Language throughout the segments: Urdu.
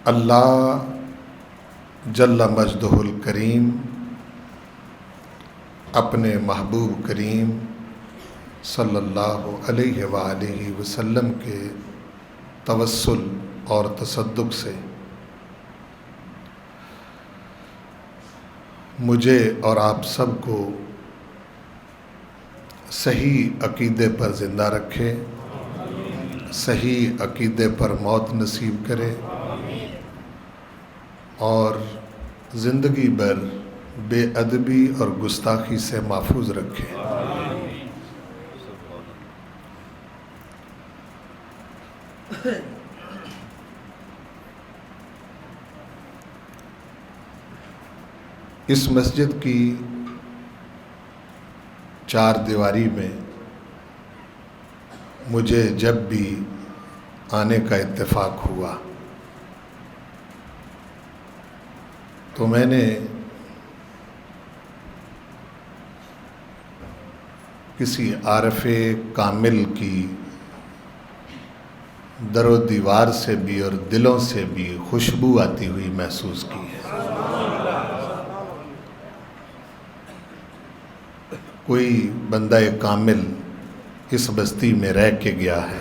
اللہ جل مجدہ الکریم اپنے محبوب کریم صلی اللہ علیہ وآلہ وسلم کے توسل اور تصدق سے مجھے اور آپ سب کو صحیح عقیدے پر زندہ رکھے، صحیح عقیدے پر موت نصیب کرے اور زندگی بھر بے ادبی اور گستاخی سے محفوظ رکھے۔ اس مسجد کی چار دیواری میں مجھے جب بھی آنے کا اتفاق ہوا تو میں نے کسی عارف کامل کی در و دیوار سے بھی اور دلوں سے بھی خوشبو آتی ہوئی محسوس کی ہے۔ کوئی بندہ کامل اس بستی میں رہ کے گیا ہے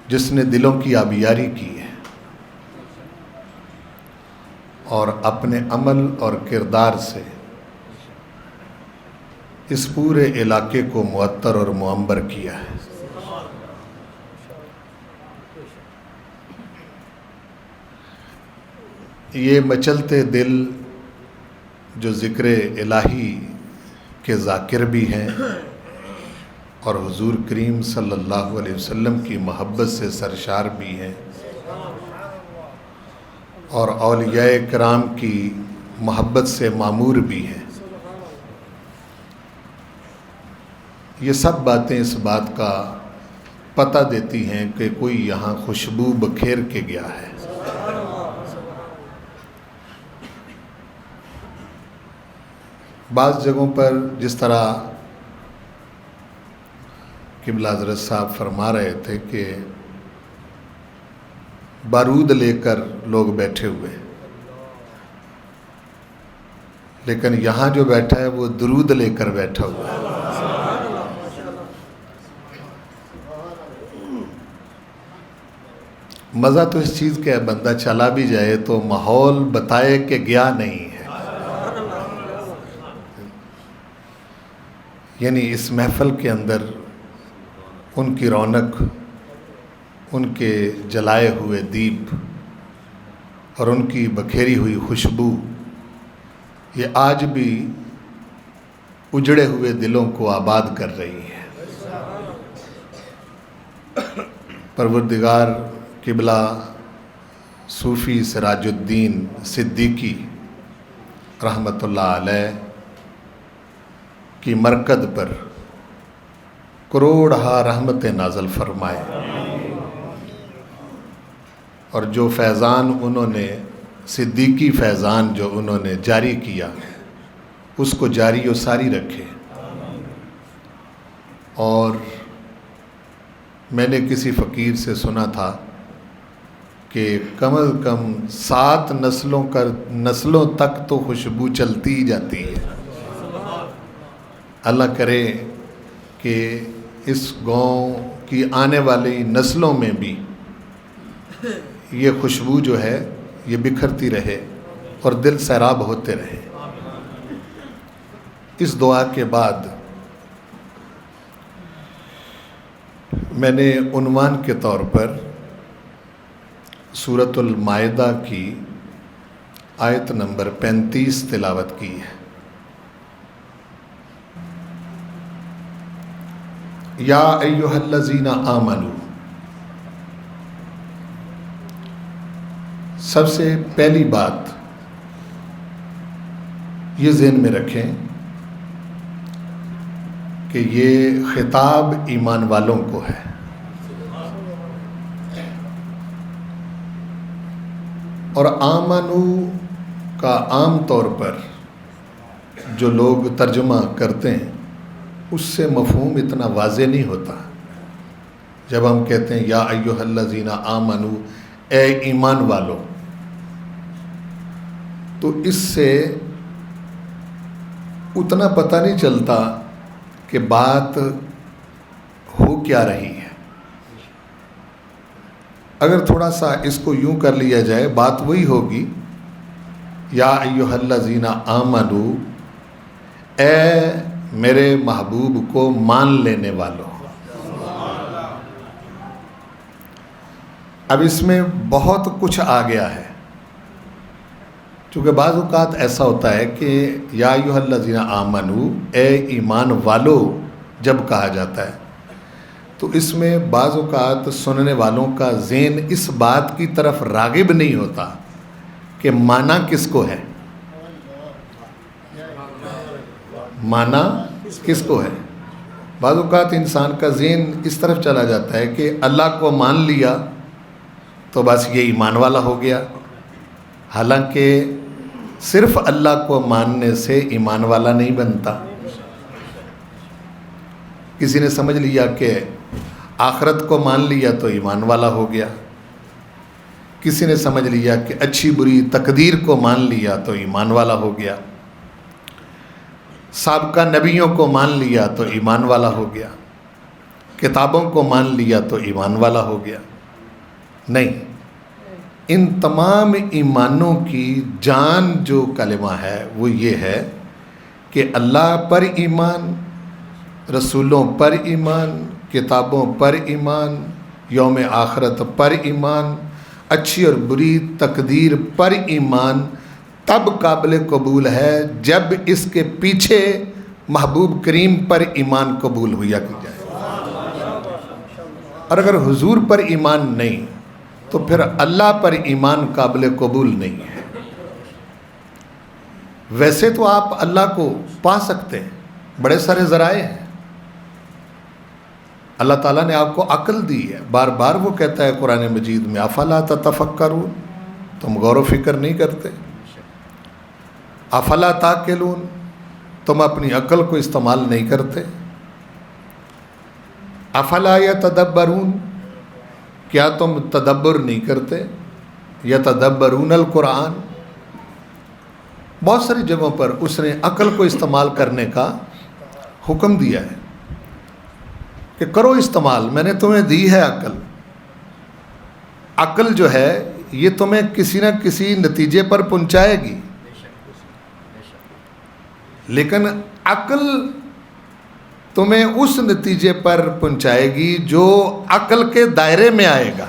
جس نے دلوں کی آبیاری کی ہے اور اپنے عمل اور کردار سے اس پورے علاقے کو معطر اور معمر کیا ہے۔ یہ مچلتے دل جو ذکر الہی کے ذاکر بھی ہیں اور حضور کریم صلی اللہ علیہ وسلم کی محبت سے سرشار بھی ہیں اور اولیاء کرام کی محبت سے معمور بھی ہیں، یہ سب باتیں اس بات کا پتہ دیتی ہیں کہ کوئی یہاں خوشبو بکھیر کے گیا ہے۔ بعض جگہوں پر جس طرح قبلہ حضرت صاحب فرما رہے تھے کہ بارود لے کر لوگ بیٹھے ہوئے، لیکن یہاں جو بیٹھا ہے وہ درود لے کر بیٹھا ہوا ہے۔ مزہ تو اس چیز کا بندہ چلا بھی جائے تو ماحول بتائے کہ گیا نہیں ہے، یعنی اس محفل کے اندر ان کی رونق، ان کے جلائے ہوئے دیپ اور ان کی بکھیری ہوئی خوشبو یہ آج بھی اجڑے ہوئے دلوں کو آباد کر رہی ہے۔ پروردگار قبلہ صوفی سراج الدین صدیقی رحمۃ اللہ علیہ کی مرکز پر کروڑہا رحمت نازل فرمائے اور جو فیضان انہوں نے صدیقی فیضان جو انہوں نے جاری کیا اس کو جاری و ساری رکھے۔ اور میں نے کسی فقیر سے سنا تھا کہ کم از کم 7 نسلوں تک تو خوشبو چلتی ہی جاتی ہے۔ اللہ کرے کہ اس گاؤں کی آنے والی نسلوں میں بھی یہ خوشبو جو ہے یہ بکھرتی رہے اور دل سیراب ہوتے رہے۔ اس دعا کے بعد میں نے عنوان کے طور پر سورۃ المائدہ کی آیت نمبر 35 تلاوت کی ہے۔ یا ایھا الذین آمنوا، سب سے پہلی بات یہ ذہن میں رکھیں کہ یہ خطاب ایمان والوں کو ہے۔ اور آمنو کا عام طور پر جو لوگ ترجمہ کرتے ہیں اس سے مفہوم اتنا واضح نہیں ہوتا، جب ہم کہتے ہیں یا ایھا الذین آمنو، اے ایمان والو، تو اس سے اتنا پتہ نہیں چلتا کہ بات ہو کیا رہی ہے۔ اگر تھوڑا سا اس کو یوں کر لیا جائے، بات وہی ہوگی، یا ایھا الذین آمنو، اے میرے محبوب کو مان لینے والوں۔ اب اس میں بہت کچھ آ گیا ہے، چونکہ بعض اوقات ایسا ہوتا ہے کہ یا ایھا الذین آمنو، اے ایمان والو جب کہا جاتا ہے تو اس میں بعض اوقات سننے والوں کا ذہن اس بات کی طرف راغب نہیں ہوتا کہ معنی کس کو ہے، معنی کس کو ہے۔ بعض اوقات انسان کا ذہن اس طرف چلا جاتا ہے کہ اللہ کو مان لیا تو بس یہ ایمان والا ہو گیا، حالانکہ صرف اللہ کو ماننے سے ایمان والا نہیں بنتا۔ کسی نے سمجھ لیا کہ آخرت کو مان لیا تو ایمان والا ہو گیا، کسی نے سمجھ لیا کہ اچھی بری تقدیر کو مان لیا تو ایمان والا ہو گیا، سابقہ نبیوں کو مان لیا تو ایمان والا ہو گیا، کتابوں کو مان لیا تو ایمان والا ہو گیا۔ نہیں، ان تمام ایمانوں کی جان جو کلمہ ہے وہ یہ ہے کہ اللہ پر ایمان، رسولوں پر ایمان، کتابوں پر ایمان، یوم آخرت پر ایمان، اچھی اور بری تقدیر پر ایمان تب قابل قبول ہے جب اس کے پیچھے محبوب کریم پر ایمان قبول ہوا کی جائے۔ اور اگر حضور پر ایمان نہیں تو پھر اللہ پر ایمان قابل قبول نہیں ہے۔ ویسے تو آپ اللہ کو پا سکتے ہیں، بڑے سارے ذرائع ہیں، اللہ تعالیٰ نے آپ کو عقل دی ہے، بار بار وہ کہتا ہے قرآن مجید میں افلا تتفکرون، تم غور و فکر نہیں کرتے، افلا تاقلون، تم اپنی عقل کو استعمال نہیں کرتے، افلا یتدبرون، کیا تم تدبر نہیں کرتے، یتدبرون القرآن۔ بہت ساری جگہوں پر اس نے عقل کو استعمال کرنے کا حکم دیا ہے کہ کرو استعمال، میں نے تمہیں دی ہے عقل۔ عقل جو ہے یہ تمہیں کسی نہ کسی نتیجے پر پہنچائے گی، لیکن عقل تمہیں اس نتیجے پر پہنچائے گی جو عقل کے دائرے میں آئے گا۔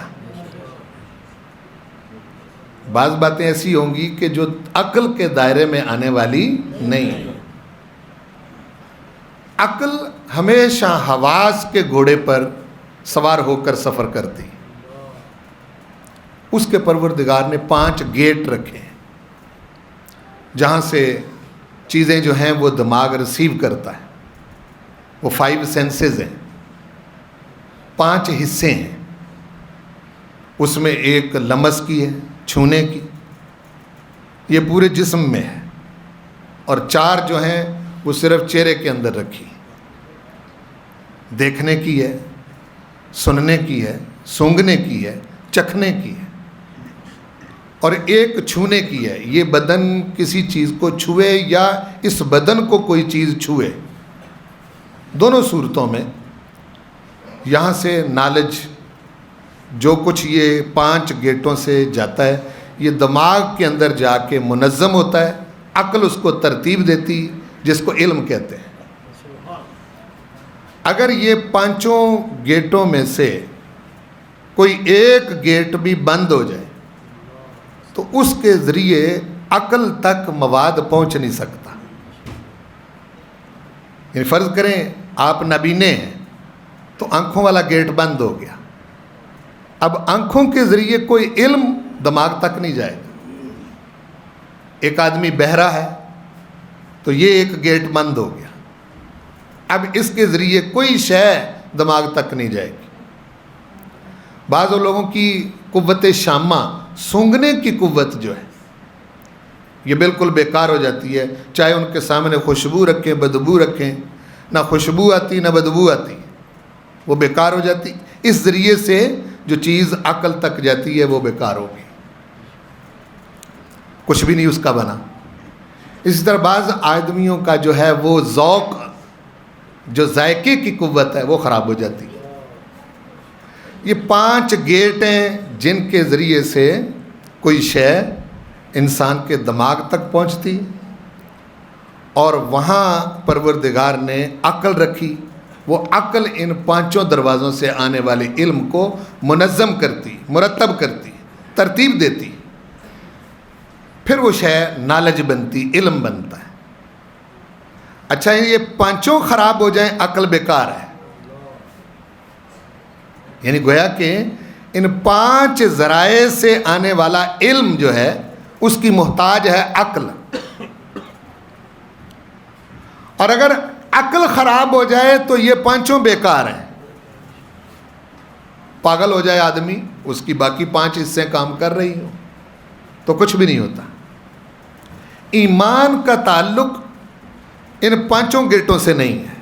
بعض باتیں ایسی ہوں گی کہ جو عقل کے دائرے میں آنے والی نہیں۔ عقل ہمیشہ حواس کے گھوڑے پر سوار ہو کر سفر کرتی، اس کے پروردگار نے 5 گیٹ رکھے ہیں جہاں سے چیزیں جو ہیں وہ دماغ ریسیو کرتا ہے۔ وہ 5 سینسز ہیں، 5 حصے ہیں، اس میں ایک لمس کی ہے، چھونے کی، یہ پورے جسم میں ہے، اور 4 جو ہیں وہ صرف چہرے کے اندر رکھی، دیکھنے کی ہے، سننے کی ہے، سونگھنے کی ہے، چکھنے کی ہے، اور ایک چھونے کی ہے، یہ بدن کسی چیز کو چھوئے یا اس بدن کو کوئی چیز چھوئے۔ دونوں صورتوں میں یہاں سے نالج جو کچھ یہ 5 گیٹوں سے جاتا ہے یہ دماغ کے اندر جا کے منظم ہوتا ہے، عقل اس کو ترتیب دیتی جس کو علم کہتے ہیں۔ اگر یہ 5 گیٹوں میں سے کوئی ایک گیٹ بھی بند ہو جائے تو اس کے ذریعے عقل تک مواد پہنچ نہیں سکتا۔ یعنی فرض کریں آپ نابینے ہیں تو آنکھوں والا گیٹ بند ہو گیا، اب آنکھوں کے ذریعے کوئی علم دماغ تک نہیں جائے گا۔ ایک آدمی بہرا ہے تو یہ ایک گیٹ بند ہو گیا، اب اس کے ذریعے کوئی شے دماغ تک نہیں جائے گی۔ بعض لوگوں کی قوت شامہ، سونگھنے کی قوت جو ہے یہ بالکل بیکار ہو جاتی ہے، چاہے ان کے سامنے خوشبو رکھیں بدبو رکھیں، نہ خوشبو آتی نہ بدبو آتی۔ وہ بیکار ہو جاتی. اس ذریعے سے جو چیز عقل تک جاتی ہے وہ بیکار ہوگی, کچھ بھی نہیں اس کا بنا. اسی طرح بعض آدمیوں کا جو ہے وہ ذوق, جو ذائقے کی قوت ہے وہ خراب ہو جاتی ہے. یہ 5 گیٹ ہیں جن کے ذریعے سے کوئی شے انسان کے دماغ تک پہنچتی, اور وہاں پروردگار نے عقل رکھی. وہ عقل ان 5 دروازوں سے آنے والے علم کو منظم کرتی, مرتب کرتی, ترتیب دیتی. پھر وہ شے نالج بنتی, علم بنتا ہے. اچھا یہ 5 خراب ہو جائیں, عقل بیکار ہے. یعنی گویا کہ ان 5 ذرائع سے آنے والا علم جو ہے اس کی محتاج ہے عقل. اور اگر عقل خراب ہو جائے تو یہ 5 بیکار ہیں. پاگل ہو جائے آدمی, اس کی باقی 5 حصے کام کر رہی ہوں تو کچھ بھی نہیں ہوتا. ایمان کا تعلق ان 5 گیٹوں سے نہیں ہے.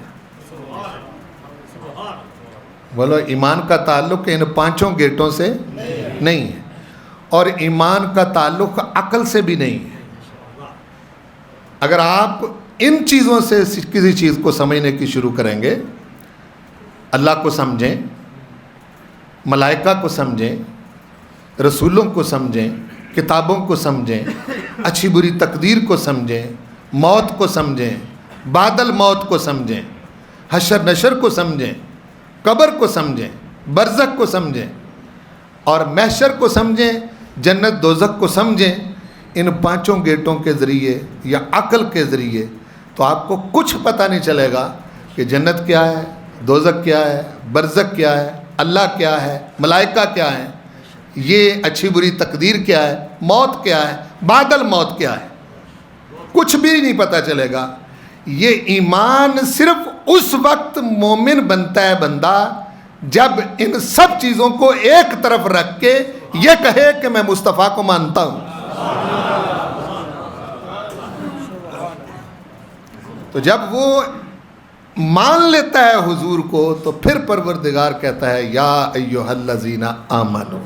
بولو, ایمان کا تعلق ان 5 گیٹوں سے نہیں ہے, اور ایمان کا تعلق عقل سے بھی نہیں ہے. اگر آپ ان چیزوں سے کسی چیز کو سمجھنے کی شروع کریں گے, اللہ کو سمجھیں, ملائکہ کو سمجھیں, رسولوں کو سمجھیں, کتابوں کو سمجھیں, اچھی بری تقدیر کو سمجھیں, موت کو سمجھیں, بعد الموت کو سمجھیں, حشر نشر کو سمجھیں, قبر کو سمجھیں, برزخ کو سمجھیں, اور محشر کو سمجھیں, جنت دوزخ کو سمجھیں, ان 5 گیٹوں کے ذریعے یا عقل کے ذریعے, تو آپ کو کچھ پتہ نہیں چلے گا کہ جنت کیا ہے, دوزخ کیا ہے, برزخ کیا ہے, اللہ کیا ہے, ملائکہ کیا ہے, یہ اچھی بری تقدیر کیا ہے, موت کیا ہے, بعد الموت کیا ہے. کچھ بھی نہیں پتہ چلے گا. یہ ایمان صرف اس وقت مومن بنتا ہے بندہ جب ان سب چیزوں کو ایک طرف رکھ کے یہ کہے کہ میں مصطفیٰ کو مانتا ہوں. تو جب وہ مان لیتا ہے حضور کو تو پھر پروردگار کہتا ہے یا ایھا الذین آمنو,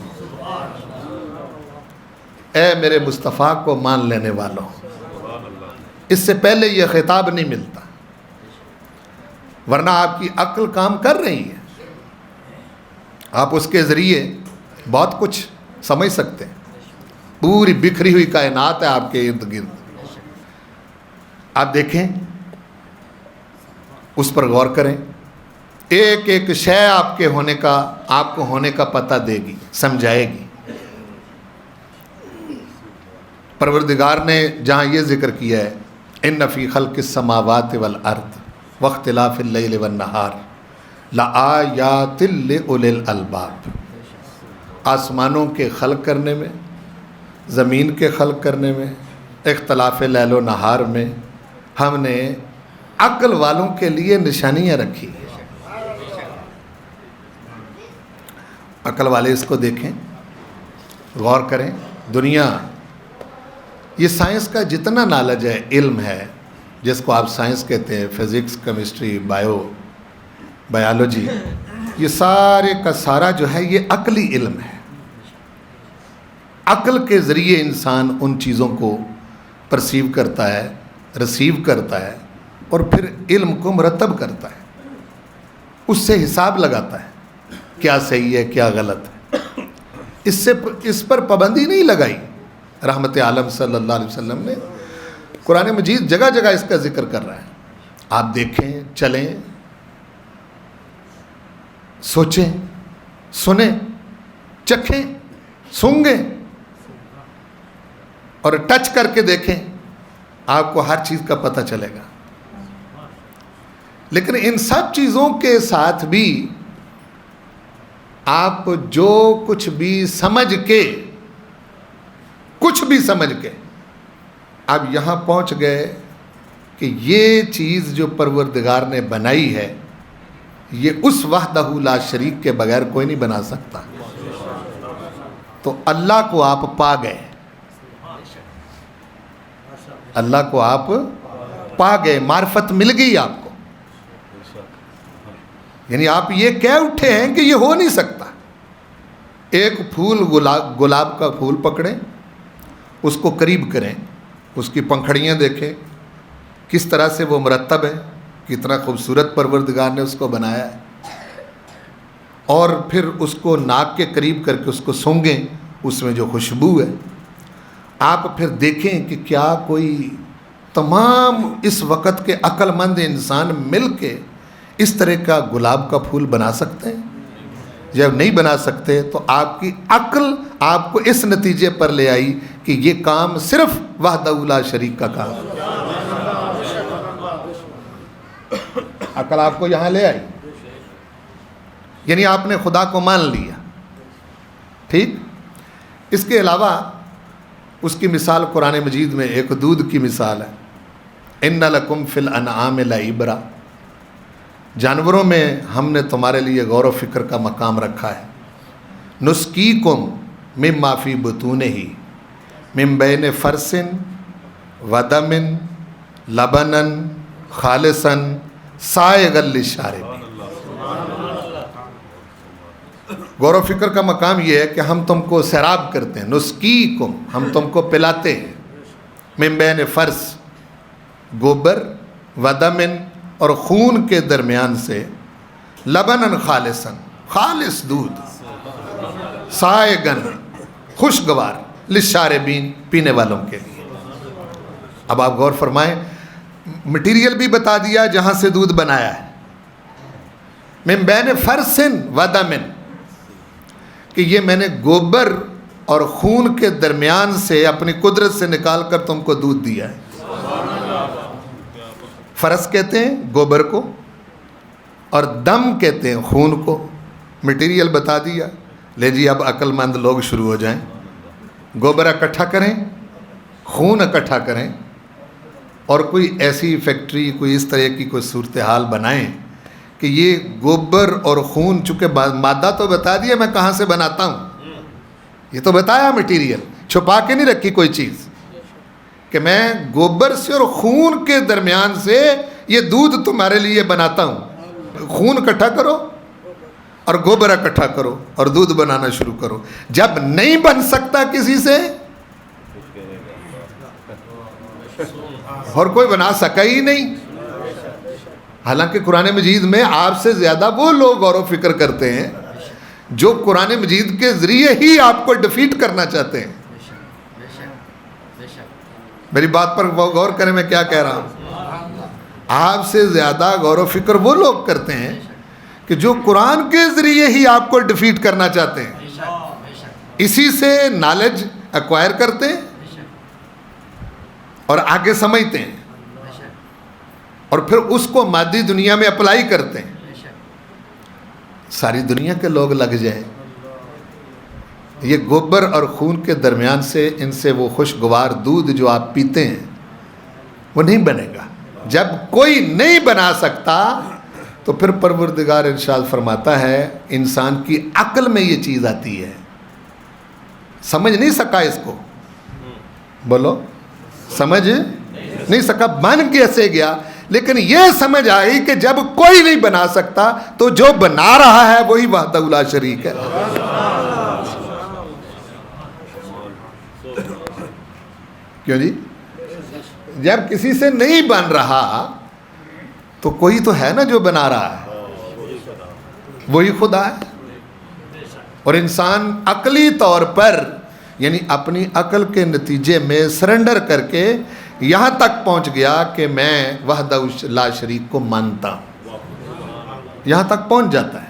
اے میرے مصطفیٰ کو مان لینے والوں. اس سے پہلے یہ خطاب نہیں ملتا, ورنہ آپ کی عقل کام کر رہی ہے, آپ اس کے ذریعے بہت کچھ سمجھ سکتے ہیں. پوری بکھری ہوئی کائنات ہے آپ کے ارد گرد, آپ دیکھیں, اس پر غور کریں. ایک ایک شے آپ کو ہونے کا پتہ دے گی, سمجھائے گی. پروردگار نے جہاں یہ ذکر کیا ہے ان فی خلق السماوات والارض واختلاف اللیل والنہار لآیات لأولی الالباب, آسمانوں کے خلق کرنے میں, زمین کے خلق کرنے میں, اختلاف لیل و نہار میں ہم نے عقل والوں کے لیے نشانیاں رکھی. عقل والے اس کو دیکھیں, غور کریں. دنیا, یہ سائنس کا جتنا نالج ہے, علم ہے, جس کو آپ سائنس کہتے ہیں, فزکس, کیمسٹری, بایولوجی, یہ سارے کا سارا جو ہے یہ عقلی علم ہے. عقل کے ذریعے انسان ان چیزوں کو پرسیو کرتا ہے, ریسیو کرتا ہے, اور پھر علم کو مرتب کرتا ہے. اس سے حساب لگاتا ہے کیا صحیح ہے کیا غلط ہے. اس پر پابندی نہیں لگائی رحمت عالم صلی اللہ علیہ وسلم نے. قرآن مجید جگہ جگہ اس کا ذکر کر رہا ہے. آپ دیکھیں, چلیں, سوچیں, سنیں, چکھیں, سونگیں اور ٹچ کر کے دیکھیں, آپ کو ہر چیز کا پتہ چلے گا. لیکن ان سب چیزوں کے ساتھ بھی آپ جو کچھ بھی سمجھ کے اب یہاں پہنچ گئے کہ یہ چیز جو پروردگار نے بنائی ہے یہ اس وحدہ لا شریک کے بغیر کوئی نہیں بنا سکتا, تو اللہ کو آپ پا گئے. اللہ کو آپ پا گئے, معرفت مل گئی آپ کو. یعنی آپ یہ کہہ اٹھے ہیں کہ یہ ہو نہیں سکتا. ایک پھول گلاب کا پھول پکڑیں, اس کو قریب کریں, اس کی پنکھڑیاں دیکھیں کس طرح سے وہ مرتب ہے, کتنا خوبصورت پروردگار نے اس کو بنایا ہے, اور پھر اس کو ناک کے قریب کر کے اس کو سونگیں, اس میں جو خوشبو ہے. آپ پھر دیکھیں کہ کیا کوئی تمام اس وقت کے عقل مند انسان مل کے اس طرح کا گلاب کا پھول بنا سکتے ہیں؟ جب نہیں بنا سکتے تو آپ کی عقل آپ کو اس نتیجے پر لے آئی کہ یہ کام صرف وحدہ لا شریک کا کام. عقل آپ کو یہاں لے آئی, یعنی آپ نے خدا کو مان لیا. ٹھیک. اس کے علاوہ اس کی مثال قرآن مجید میں ایک دودھ کی مثال ہے. ان لکم فی الانعام لعبرہ, جانوروں میں ہم نے تمہارے لیے غور و فکر کا مقام رکھا ہے. نسقیکم مما فی بطونہ من بین فرث ودم لبنا خالصا سائغا للشاربین. غور و فکر کا مقام یہ ہے کہ ہم تم کو سیراب کرتے ہیں. نسقیکم, ہم تم کو پلاتے ہیں. من بین فرث, گوبر, ودمن, اور خون کے درمیان سے, لبنن خالصاً, خالص دودھ, سائغن, خوشگوار, للشاربین, پینے والوں کے لیے. اب آپ غور فرمائیں, مٹیریل بھی بتا دیا جہاں سے دودھ بنایا ہے. من بین فرث ودمن, کہ یہ میں نے گوبر اور خون کے درمیان سے اپنی قدرت سے نکال کر تم کو دودھ دیا ہے. فرث کہتے ہیں گوبر کو, اور دم کہتے ہیں خون کو. مٹیریل بتا دیا. لے جی اب عقل مند لوگ شروع ہو جائیں, گوبر اکٹھا کریں, خون اکٹھا کریں, اور کوئی ایسی فیکٹری, کوئی اس طرح کی کوئی صورتحال بنائیں کہ یہ گوبر اور خون, چونکہ مادہ تو بتا دیا میں کہاں سے بناتا ہوں, یہ تو بتایا مٹیریل, چھپا کے نہیں رکھی کوئی چیز, کہ میں گوبر سے اور خون کے درمیان سے یہ دودھ تمہارے لیے بناتا ہوں. خون اکٹھا کرو اور گوبر اکٹھا کرو اور دودھ بنانا شروع کرو. جب نہیں بن سکتا کسی سے, اور کوئی بنا سکا ہی نہیں. حالانکہ قرآن مجید میں آپ سے زیادہ وہ لوگ غور و فکر کرتے ہیں جو قرآن مجید کے ذریعے ہی آپ کو ڈیفیٹ کرنا چاہتے ہیں. میری بات پر غور کریں میں کیا کہہ رہا ہوں. آپ سے زیادہ غور و فکر وہ لوگ کرتے ہیں کہ جو قرآن کے ذریعے ہی آپ کو ڈیفیٹ کرنا چاہتے ہیں. اسی سے نالج ایکوائر کرتے ہیں اور آگے سمجھتے ہیں, اور پھر اس کو مادی دنیا میں اپلائی کرتے ہیں. ساری دنیا کے لوگ لگ جائیں, یہ گوبر اور خون کے درمیان سے ان سے وہ خوشگوار دودھ جو آپ پیتے ہیں وہ نہیں بنے گا. جب کوئی نہیں بنا سکتا تو پھر پروردگار ارشاد فرماتا ہے انسان کی عقل میں یہ چیز آتی ہے. سمجھ نہیں سکا اس کو, بولو سمجھ نہیں سکا, بن کیسے گیا. لیکن یہ سمجھ آئی کہ جب کوئی نہیں بنا سکتا تو جو بنا رہا ہے وہی وحدہ لا شریک ہے. کیوں جی؟ جب کسی سے نہیں بن رہا تو کوئی تو ہے نا جو بنا رہا ہے, وہی خدا ہے. اور انسان عقلی طور پر, یعنی اپنی عقل کے نتیجے میں سرنڈر کر کے یہاں تک پہنچ گیا کہ میں وحدہ لا شریک کو مانتا ہوں. یہاں تک پہنچ جاتا ہے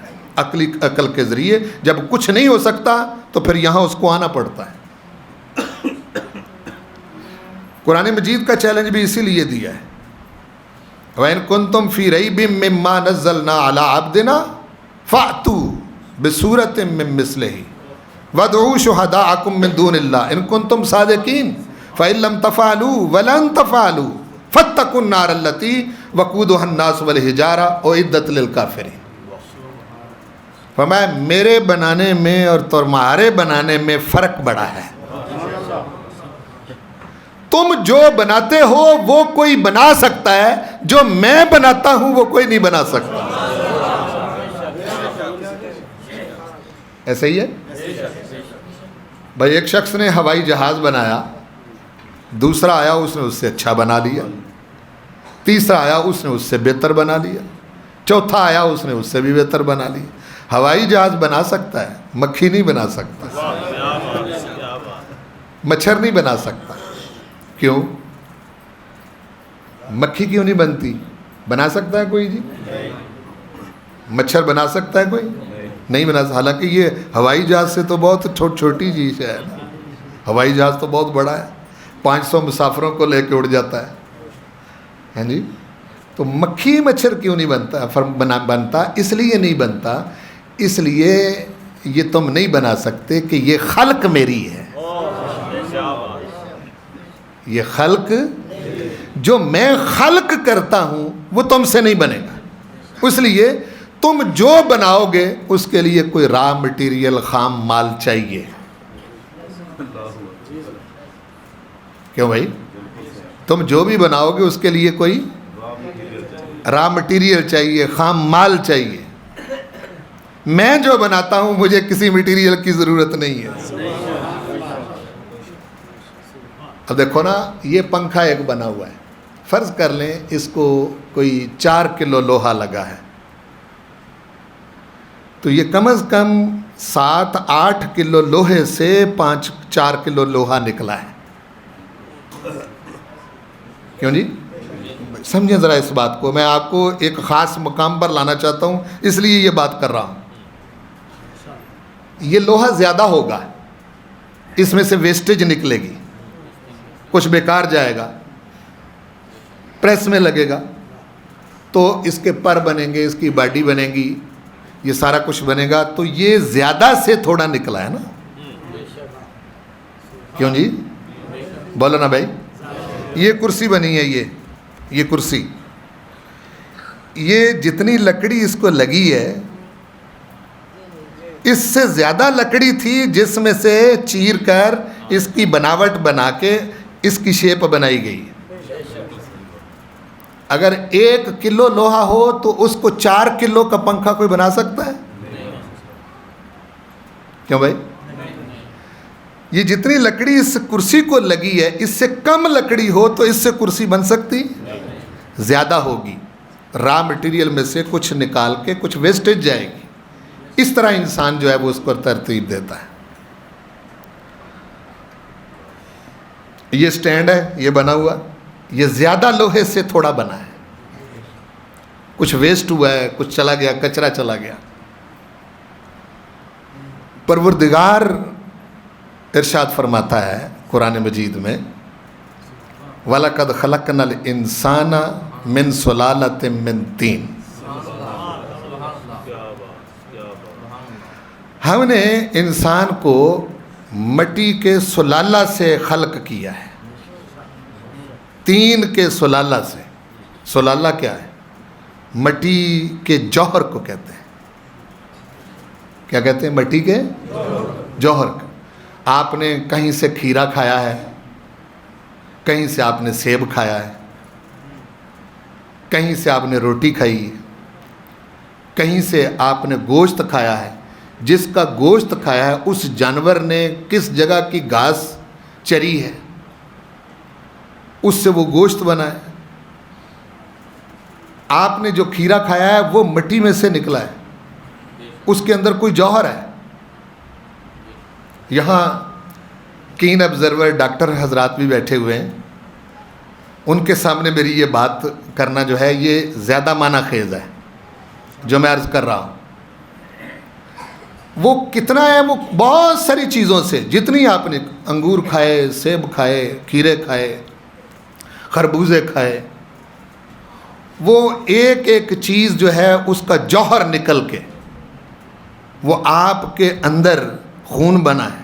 عقل کے ذریعے. جب کچھ نہیں ہو سکتا تو پھر یہاں اس کو آنا پڑتا ہے. قرآن مجید کا چیلنج بھی اسی لیے دیا ہے, وَإِن كُنتُمْ فِي رَيْبٍ مِّمَّا نَزَّلْنَا عَلَىٰ عَبْدِنَا فَأْتُوا بِسُورَةٍ مِّن مِّثْلِهِ وَادْعُوا شُهَدَاءَكُم مِّن دُونِ اللَّهِ إِن كُنتُمْ صَادِقِينَ فَإِن لَّمْ تَفْعَلُوا وَلَن تَفْعَلُوا فَاتَّقُوا النَّارَ الَّتِي وَقُودُهَا النَّاسُ وَالْحِجَارَةُ أُعِدَّتْ لِلْكَافِرِينَ. فرمایا میرے بنانے میں اور تمہارے بنانے میں فرق بڑا ہے. تم جو بناتے ہو وہ کوئی بنا سکتا ہے, جو میں بناتا ہوں وہ کوئی نہیں بنا سکتا. ایسا ہی ہے بھائی. ایک شخص نے ہوائی جہاز بنایا, دوسرا آیا اس نے اس سے اچھا بنا لیا, تیسرا آیا اس نے اس سے بہتر بنا لیا, چوتھا آیا اس نے اس سے بھی بہتر بنا لیا. ہوائی جہاز بنا سکتا ہے, مکھی نہیں بنا سکتا, مچھر نہیں بنا سکتا. کیوں؟ مکھی کیوں نہیں بنتی؟ بنا سکتا ہے کوئی جی؟ مچھر بنا سکتا ہے کوئی؟ نہیں بنا سکتا. حالانکہ یہ ہوائی جہاز سے تو بہت چھوٹی چیز ہے. ہوائی جہاز تو بہت بڑا ہے, 500 مسافروں کو لے کے اڑ جاتا ہے. ہیں جی؟ تو مکھی مچھر کیوں نہیں بنتا؟ اس لیے نہیں بنتا, اس لیے یہ تم نہیں بنا سکتے کہ یہ خلق میری ہے. یہ خلق جو میں خلق کرتا ہوں وہ تم سے نہیں بنے گا. اس لیے تم جو بناؤ گے اس کے لیے کوئی را مٹیریل, خام مال چاہیے. کیوں بھائی؟ تم جو بھی بناؤ گے اس کے لیے کوئی را مٹیریل چاہیے, خام مال چاہیے. میں جو بناتا ہوں مجھے کسی مٹیریل کی ضرورت نہیں ہے. اب دیکھو نا, یہ پنکھا ایک بنا ہوا ہے, فرض کر لیں اس کو کوئی 4 کلو لوہا لگا ہے, تو یہ کم از کم 7-8 کلو لوہے سے 4 کلو لوہا نکلا ہے. کیوں جی؟ سمجھیں ذرا اس بات کو, میں آپ کو ایک خاص مقام پر لانا چاہتا ہوں, اس لیے یہ بات کر رہا ہوں. یہ لوہا زیادہ ہوگا, اس میں سے ویسٹیج نکلے گی, کچھ بیکار جائے گا, پریس میں لگے گا, تو اس کے پر بنیں گے, اس کی باڈی بنے گی, یہ سارا کچھ بنے گا. تو یہ زیادہ سے تھوڑا نکلا ہے نا. کیوں جی؟ بولو نا بھائی. یہ کرسی بنی ہے, یہ کرسی, یہ جتنی لکڑی اس کو لگی ہے اس سے زیادہ لکڑی تھی جس میں سے چیر کر اس کی بناوٹ بنا کے اس کی شیپ بنائی گئی. اگر 1 کلو لوہا ہو تو اس کو 4 کلو کا پنکھا کوئی بنا سکتا ہے؟ کیوں بھائی؟ یہ جتنی لکڑی اس کرسی کو لگی ہے اس سے کم لکڑی ہو تو اس سے کرسی بن سکتی؟ زیادہ ہوگی. را مٹیریل میں سے کچھ نکال کے کچھ ویسٹیج جائے گی. اس طرح انسان جو ہے وہ اس کو ترتیب دیتا ہے. یہ سٹینڈ ہے, یہ بنا ہوا, یہ زیادہ لوہے سے تھوڑا بنا ہے, کچھ ویسٹ ہوا ہے, کچھ چلا گیا, کچرا چلا گیا. پروردگار ارشاد فرماتا ہے قرآن مجید میں, وَلَقَدْ خَلَقْنَا الْإِنسَانَ مِنْ سُلَالَةٍ مِّن طِينٍ. ہم نے انسان کو مٹی کے سلالہ سے خلق کیا ہے. تین کے سلالہ سے. سلالہ کیا ہے؟ مٹی کے جوہر کو کہتے ہیں. کیا کہتے ہیں؟ مٹی کے جوہر. آپ نے کہیں سے کھیرا کھایا ہے, کہیں سے آپ نے سیب کھایا ہے, کہیں سے آپ نے روٹی کھائی ہے, کہیں سے آپ نے گوشت کھایا ہے. جس کا گوشت کھایا ہے اس جانور نے کس جگہ کی گھاس چری ہے, اس سے وہ گوشت بنا ہے. آپ نے جو کھیرا کھایا ہے وہ مٹی میں سے نکلا ہے, اس کے اندر کوئی جوہر ہے. یہاں کین آبزرور ڈاکٹر حضرات بھی بیٹھے ہوئے ہیں, ان کے سامنے میری یہ بات کرنا جو ہے یہ زیادہ معنی خیز ہے جو میں عرض کر رہا ہوں. وہ کتنا ہے؟ وہ بہت ساری چیزوں سے, جتنی آپ نے انگور کھائے, سیب کھائے, کھیرے کھائے, خربوزے کھائے, وہ ایک ایک چیز جو ہے اس کا جوہر نکل کے وہ آپ کے اندر خون بنا ہے,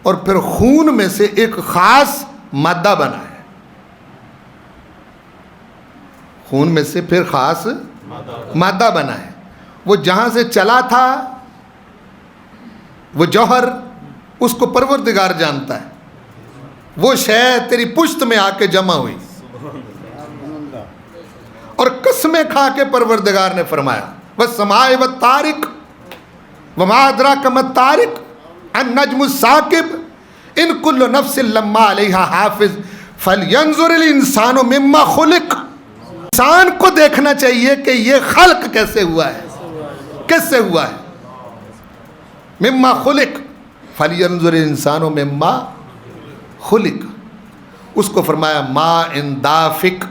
اور پھر خون میں سے ایک خاص مادہ بنا ہے. خون میں سے پھر خاص مادہ بنا ہے. وہ جہاں سے چلا تھا وہ جوہر, اس کو پروردگار جانتا ہے. وہ شے تیری پشت میں آ کے جمع ہوئی, اور قسمیں کھا کے پروردگار نے فرمایا والسماء والطارق وما ادراک ما الطارق النجم الثاقب ان کل نفس لما علیہا حافظ فلینظر الانسان مما خلق. انسان کو دیکھنا چاہیے کہ یہ خلق کیسے ہوا ہے, کس سے ہوا ہے. مما خلق فلینظر الانسان مما خلق. اس کو فرمایا ماء دافق.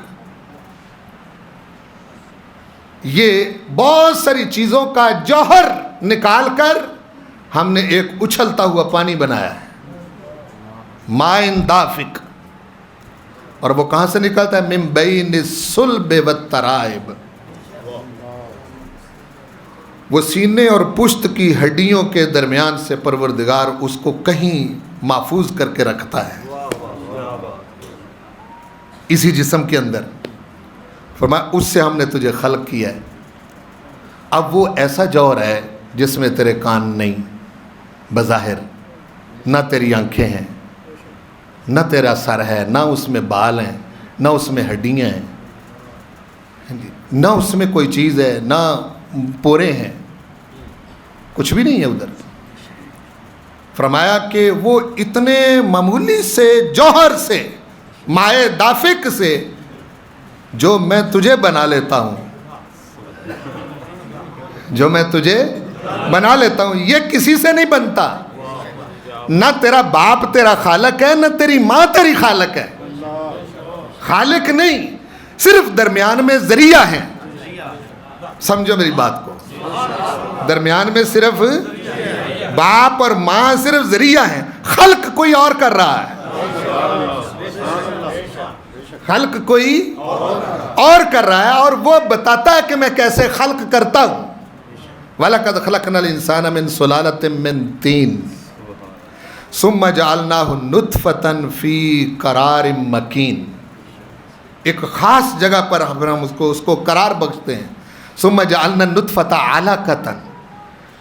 یہ بہت ساری چیزوں کا جوہر نکال کر ہم نے ایک اچھلتا ہوا پانی بنایا ہے, ماء دافق. اور وہ کہاں سے نکلتا ہے؟ من بین الصلب والترائب. وہ سینے اور پشت کی ہڈیوں کے درمیان سے پروردگار اس کو کہیں محفوظ کر کے رکھتا ہے اسی جسم کے اندر. فرمایا اس سے ہم نے تجھے خلق کیا ہے. اب وہ ایسا جوہر ہے جس میں تیرے کان نہیں بظاہر, نہ تیری آنکھیں ہیں, نہ تیرا سر ہے, نہ اس میں بال ہیں, نہ اس میں ہڈیاں ہیں, نہ اس میں کوئی چیز ہے, نہ پورے ہیں, کچھ بھی نہیں ہے ادھر. فرمایا کہ وہ اتنے معمولی سے جوہر سے, مائع دافق سے جو میں تجھے بنا لیتا ہوں, جو میں تجھے بنا لیتا ہوں, یہ کسی سے نہیں بنتا. نہ تیرا باپ تیرا خالق ہے, نہ تیری ماں تیری خالق ہے. خالق نہیں, صرف درمیان میں ذریعہ ہیں. سمجھو میری بات کو, درمیان میں صرف باپ اور ماں صرف ذریعہ ہیں. خلق کوئی اور کر رہا ہے, خلق کوئی اور کر رہا ہے, اور وہ بتاتا ہے کہ میں کیسے خلق کرتا ہوں. وَلَقَدْ خَلَقْنَا الْإِنسَانَ مِنْ صُلَالَةٍ مِّن طِينٍ ثُمَّ جَعَلْنَاهُ نُطْفَةً فِي قَرَارٍ مَّكِينٍ. ایک خاص جگہ پر ہم اس کو قرار بخشتے ہیں. ثُمَّ جَعَلْنَا النُّطْفَةَ عَلَقَةً,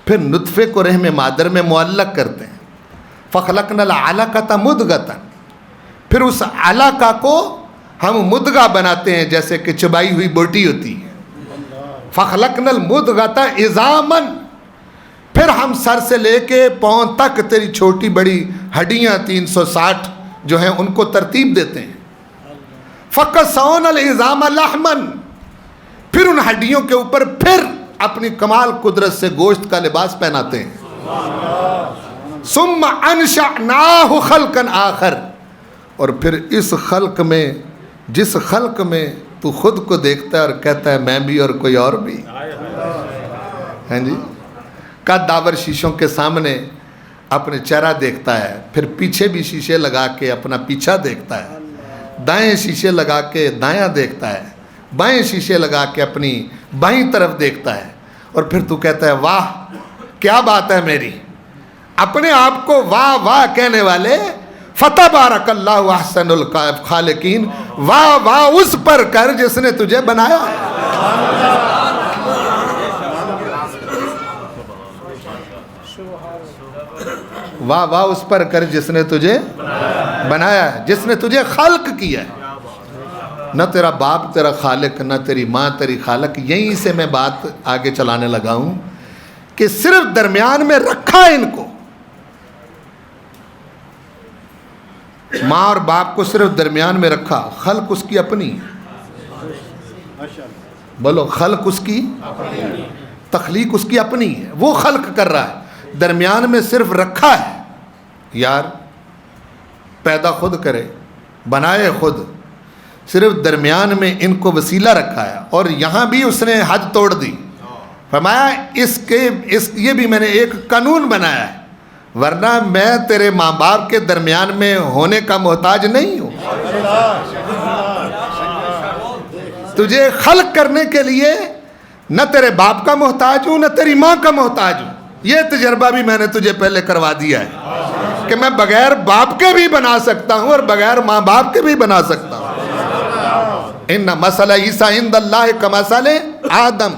پھر نطفے کو رحم مادر میں معلق کرتے ہیں. فَخَلَقْنَا الْعَلَقَةَ مُدْغَةً, پھر اس علقہ کو ہم مدغہ بناتے ہیں جیسے کہ چبائی ہوئی بوٹی ہوتی ہے. فَخَلَقْنَا الْمُدْغَةَ عِظَامًا, پھر ہم سر سے لے کے پاؤں تک تیری چھوٹی بڑی ہڈیاں 360 جو ہیں ان کو ترتیب دیتے ہیں. فَقَسَوْنَا الْعِظَامَ لَحْمًا, پھر ان ہڈیوں کے اوپر پھر اپنی کمال قدرت سے گوشت کا لباس پہناتے ہیں. ثُمَّ أَنشَأْنَاهُ خَلْقًا آخر, اور پھر اس خلق میں, جس خلق میں تو خود کو دیکھتا ہے اور کہتا ہے میں بھی اور کوئی اور بھی, ہیں جی, قد داور شیشوں کے سامنے اپنے چہرہ دیکھتا ہے, پھر پیچھے بھی شیشے لگا کے اپنا پیچھا دیکھتا ہے, دائیں شیشے لگا کے دایاں دیکھتا ہے, بائیں شیشے لگا کے اپنی بائیں طرف دیکھتا ہے, اور پھر تو کہتا ہے واہ کیا بات ہے میری. اپنے آپ کو واہ واہ کہنے والے فَتَبَارَكَ اللَّهُ أَحْسَنُ الْخَالِقِينَ, واہ واہ اس پر کر جس نے تجھے بنایا. واہ واہ اس پر کر جس نے تجھے بنایا ہے, جس نے تجھے خلق کیا ہے. نہ تیرا باپ تیرا خالق, نہ تیری ماں تیری خالق. یہیں سے میں بات آگے چلانے لگا ہوں کہ صرف درمیان میں رکھا ان کو, ماں اور باپ کو صرف درمیان میں رکھا. خلق اس کی اپنی ہے, بولو خلق اس کی, تخلیق اس کی اپنی ہے, وہ خلق کر رہا ہے. درمیان میں صرف رکھا ہے, یار پیدا خود کرے بنائے خود, صرف درمیان میں ان کو وسیلہ رکھا ہے. اور یہاں بھی اس نے حد توڑ دی. فرمایا یہ بھی میں نے ایک قانون بنایا ہے, ورنہ میں تیرے ماں باپ کے درمیان میں ہونے کا محتاج نہیں ہوں. تجھے خلق کرنے کے لیے نہ تیرے باپ کا محتاج ہوں, نہ تیری ماں کا محتاج ہوں. یہ تجربہ بھی میں نے تجھے پہلے کروا دیا ہے کہ میں بغیر باپ کے بھی بنا سکتا ہوں اور بغیر ماں باپ کے بھی بنا سکتا ہوں. ان مثل عیسیٰ عند اللہ کمثل آدم,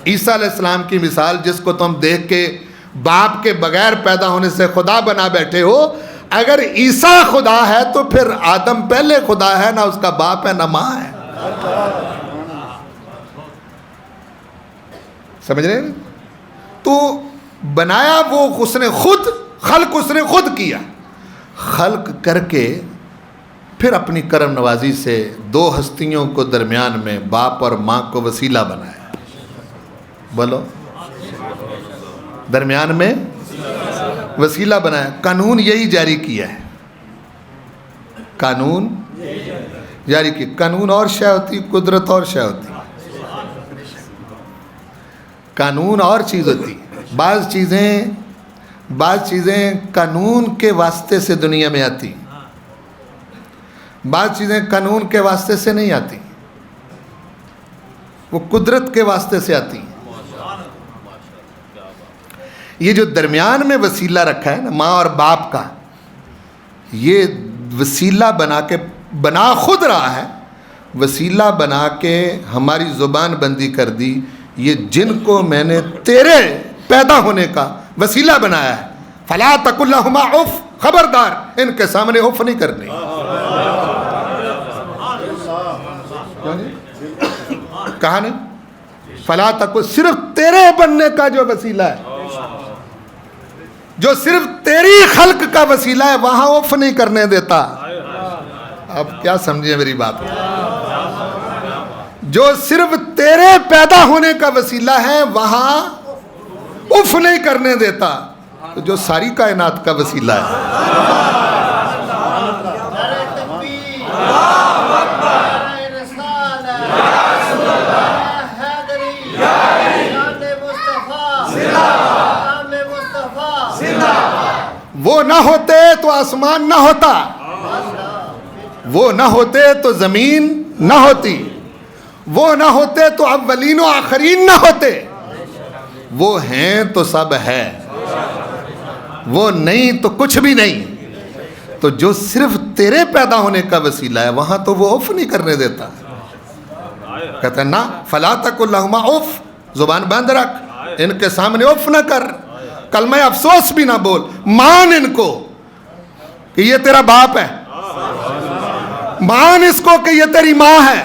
عیسیٰ علیہ السلام کی مثال جس کو تم دیکھ کے باپ کے بغیر پیدا ہونے سے خدا بنا بیٹھے ہو, اگر عیسیٰ خدا ہے تو پھر آدم پہلے خدا ہے, نہ اس کا باپ ہے نہ ماں ہے. سمجھ رہے ہیں؟ تو بنایا وہ اس نے خود، خلق اس نے خود کیا، خلق کر کے پھر اپنی کرم نوازی سے دو ہستیوں کو درمیان میں باپ اور ماں کو وسیلہ بنایا. بولو، درمیان میں وسیلہ بنایا. قانون یہی جاری کیا ہے، قانون جاری کی. قانون اور شے ہوتی، قدرت اور شے ہوتی. قانون اور چیز ہوتی. بعض چیزیں قانون کے واسطے سے دنیا میں آتی، بعض چیزیں قانون کے واسطے سے نہیں آتی، وہ قدرت کے واسطے سے آتی. یہ جو درمیان میں وسیلہ رکھا ہے نا ماں اور باپ کا، یہ وسیلہ بنا خود رہا ہے، وسیلہ بنا کے ہماری زبان بندی کر دی. یہ جن کو میں نے تیرے پیدا ہونے کا وسیلہ بنایا ہے، فلا تقل لہما اف، خبردار ان کے سامنے اف نہیں کرنی. کہا نہیں؟ فلا تقل، صرف تیرے بننے کا جو وسیلہ ہے، جو صرف تیری خلق کا وسیلہ ہے، وہاں اف نہیں کرنے دیتا. اب کیا سمجھے میری بات؟ جو صرف تیرے پیدا ہونے کا وسیلہ ہے وہاں اف نہیں کرنے دیتا، جو ساری کائنات کا وسیلہ ہے. وہ نہ ہوتے تو آسمان نہ ہوتا، وہ نہ ہوتے تو زمین نہ ہوتی، وہ نہ ہوتے تو اولین و آخرین نہ ہوتے. وہ ہیں تو سب ہے، وہ نہیں تو کچھ بھی نہیں. تو جو صرف تیرے پیدا ہونے کا وسیلہ ہے وہاں تو وہ اف نہیں کرنے دیتا. کہتا ہے نا، فلا تقل لہما اف، زبان بند رکھ، ان کے سامنے اف نہ کر، کلمہ افسوس بھی نہ بول. مان ان کو کہ یہ تیرا باپ ہے، مان اس کو کہ یہ تیری ماں ہے.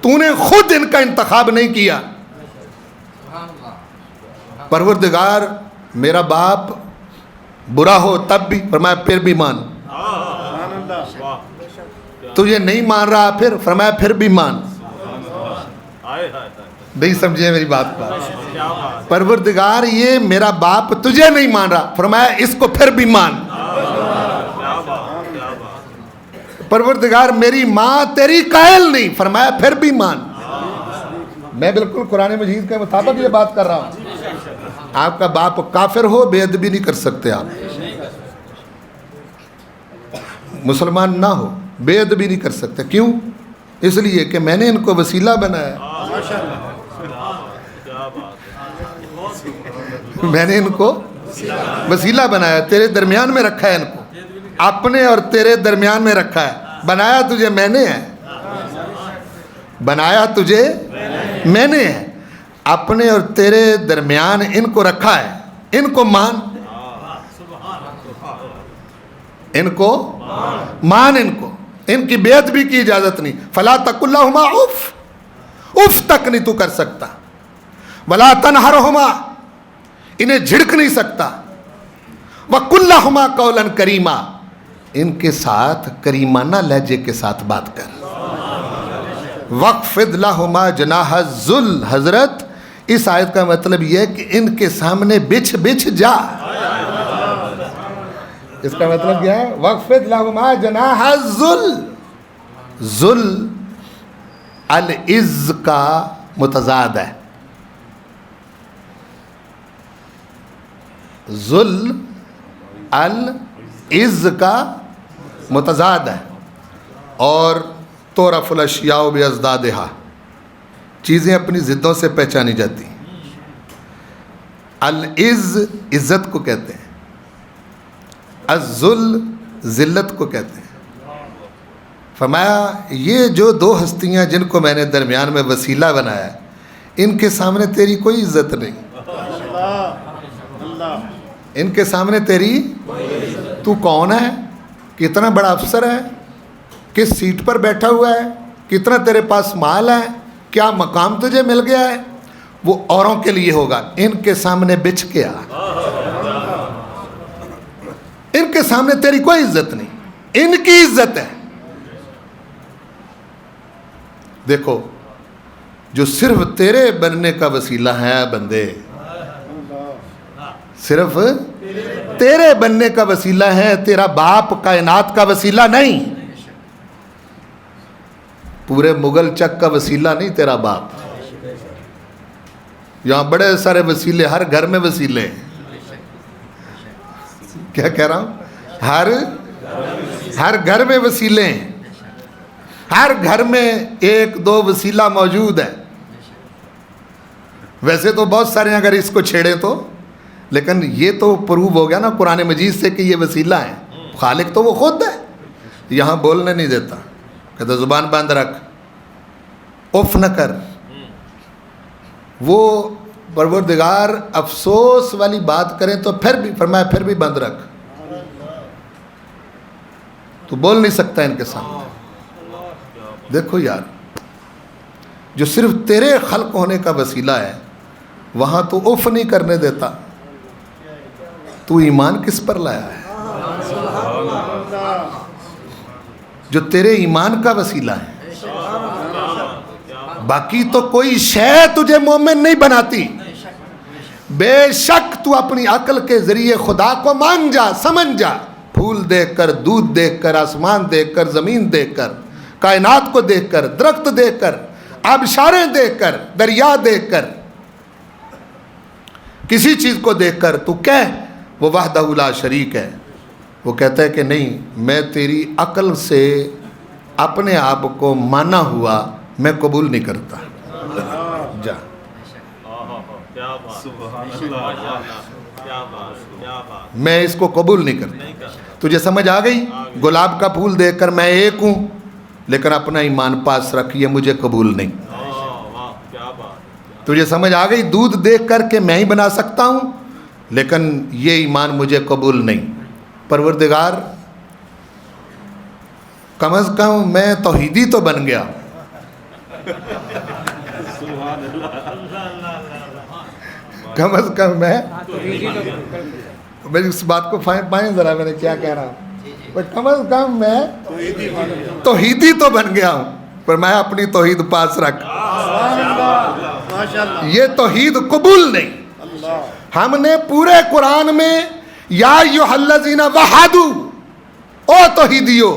تو نے خود ان کا انتخاب نہیں کیا. پروردگار میرا باپ برا ہو تب بھی، فرمایا پھر بھی مان. تو یہ نہیں مان رہا، پھر فرمایا پھر بھی مان. نہیں سمجھے میری بات کا؟ پروردگار یہ میرا باپ تجھے نہیں مان رہا، فرمایا اس کو پھر بھی مان. پروردگار میری ماں تیری قائل نہیں، فرمایا پھر بھی مان. میں بالکل قرآن مجید کے مطابق یہ بات کر رہا ہوں. آپ کا باپ کافر ہو، بے ادبی نہیں کر سکتے آپ. مسلمان نہ ہو، بے ادبی نہیں کر سکتے. کیوں؟ اس لیے کہ میں نے ان کو وسیلہ بنایا. میں نے ان کو وسیلہ بنایا، تیرے درمیان میں رکھا ہے. ان کو اپنے اور تیرے درمیان میں رکھا ہے. بنایا تجھے میں نے ہے، بنایا تجھے میں نے ہے. اپنے اور تیرے درمیان ان کو رکھا ہے. ان کو مان، ان کو مان، ان کی بے ادبی کی اجازت نہیں. فلا تقل لہما اف، اف تک نہیں تو کر سکتا. ولا تنہرہما، انہیں جھڑک نہیں سکتا. وقل لہما قولا کریما، ان کے ساتھ کریمانہ لہجے کے ساتھ بات کر. وخفض لہما جناح الذل، حضرت اس آیت کا مطلب یہ ہے کہ ان کے سامنے بچھ بچھ جا. اس کا مطلب کیا ہے؟ وخفض لہما جناح الذل. ذل العز کا متضاد ہے. ذل العز کا متضاد ہے. اور تعرف الاشیاء بازدادہا، چیزیں اپنی ضدوں سے پہچانی جاتی. العز عزت کو کہتے ہیں، الذل ذلت کو کہتے ہیں. فرمایا یہ جو دو ہستیاں جن کو میں نے درمیان میں وسیلہ بنایا ہے، ان کے سامنے تیری کوئی عزت نہیں. ان کے سامنے تیری، تو کون ہے؟ کتنا بڑا افسر ہے؟ کس سیٹ پر بیٹھا ہوا ہے؟ کتنا تیرے پاس مال ہے؟ کیا مقام تجھے مل گیا ہے؟ وہ اوروں کے لیے ہوگا. ان کے سامنے بچ کے آ, ان کے سامنے تیری کوئی عزت نہیں, ان کی عزت ہے. دیکھو جو صرف تیرے بننے کا وسیلہ ہے بندے, صرف تیرے بننے کا وسیلہ ہے, تیرا باپ کائنات کا وسیلہ نہیں, پورے مغل چک کا وسیلہ نہیں تیرا باپ. یہاں بڑے سارے وسیلے, ہر گھر میں وسیلے. کیا کہہ رہا ہوں؟ ہر گھر میں وسیلے ہیں, ہر گھر میں ایک دو وسیلہ موجود ہے. ویسے تو بہت سارے ہیں اگر اس کو چھیڑیں تو, لیکن یہ تو پروو ہو گیا نا قرآن مجید سے کہ یہ وسیلہ ہے. خالق تو وہ خود ہے, یہاں بولنے نہیں دیتا, کہتا زبان باندھ رکھ, اف نہ کر. وہ پروردگار افسوس والی بات کریں تو پھر بھی فرمایا پھر بھی بند رکھ, تو بول نہیں سکتا ان کے سامنے. دیکھو یار, جو صرف تیرے خلق ہونے کا وسیلہ ہے وہاں تو اف نہیں کرنے دیتا, تو ایمان کس پر لایا ہے؟ جو تیرے ایمان کا وسیلہ ہے. باقی تو کوئی شے تجھے مومن نہیں بناتی. بے شک تو اپنی عقل کے ذریعے خدا کو مان جا, سمجھ جا. پھول دیکھ کر, دودھ دیکھ کر, آسمان دیکھ کر, زمین دیکھ کر, کائنات کو دیکھ کر, درخت دیکھ کر, آبشاریں دیکھ کر, دریا دیکھ کر, کسی چیز کو دیکھ کر تو کہہ وہ وحدہ لا شریک ہے. وہ کہتا ہے کہ نہیں, میں تیری عقل سے اپنے آپ کو مانا ہوا میں قبول نہیں کرتا. جا, میں اس کو قبول نہیں کرتا. تجھے سمجھ آ گئی؟ گلاب کا پھول دیکھ کر میں ایک ہوں, لیکن اپنا ایمان پاس رکھ, یہ مجھے قبول نہیں. تجھے سمجھ آ گئی؟ دودھ دیکھ کر کے میں ہی بنا سکتا ہوں, لیکن یہ ایمان مجھے قبول نہیں. پروردگار کم از کم میں توحیدی تو بن گیا. کم از کم میں میری اس بات کو پائیں ذرا, میں نے کیا کہہ رہا ہوں. کم از کم میں توحیدی تو بن گیا ہوں, پر میں اپنی توحید پاس رکھ. یہ توحید قبول نہیں. ہم نے پورے قرآن میں یا ایھا الذین وحدوا, او توحیدیو,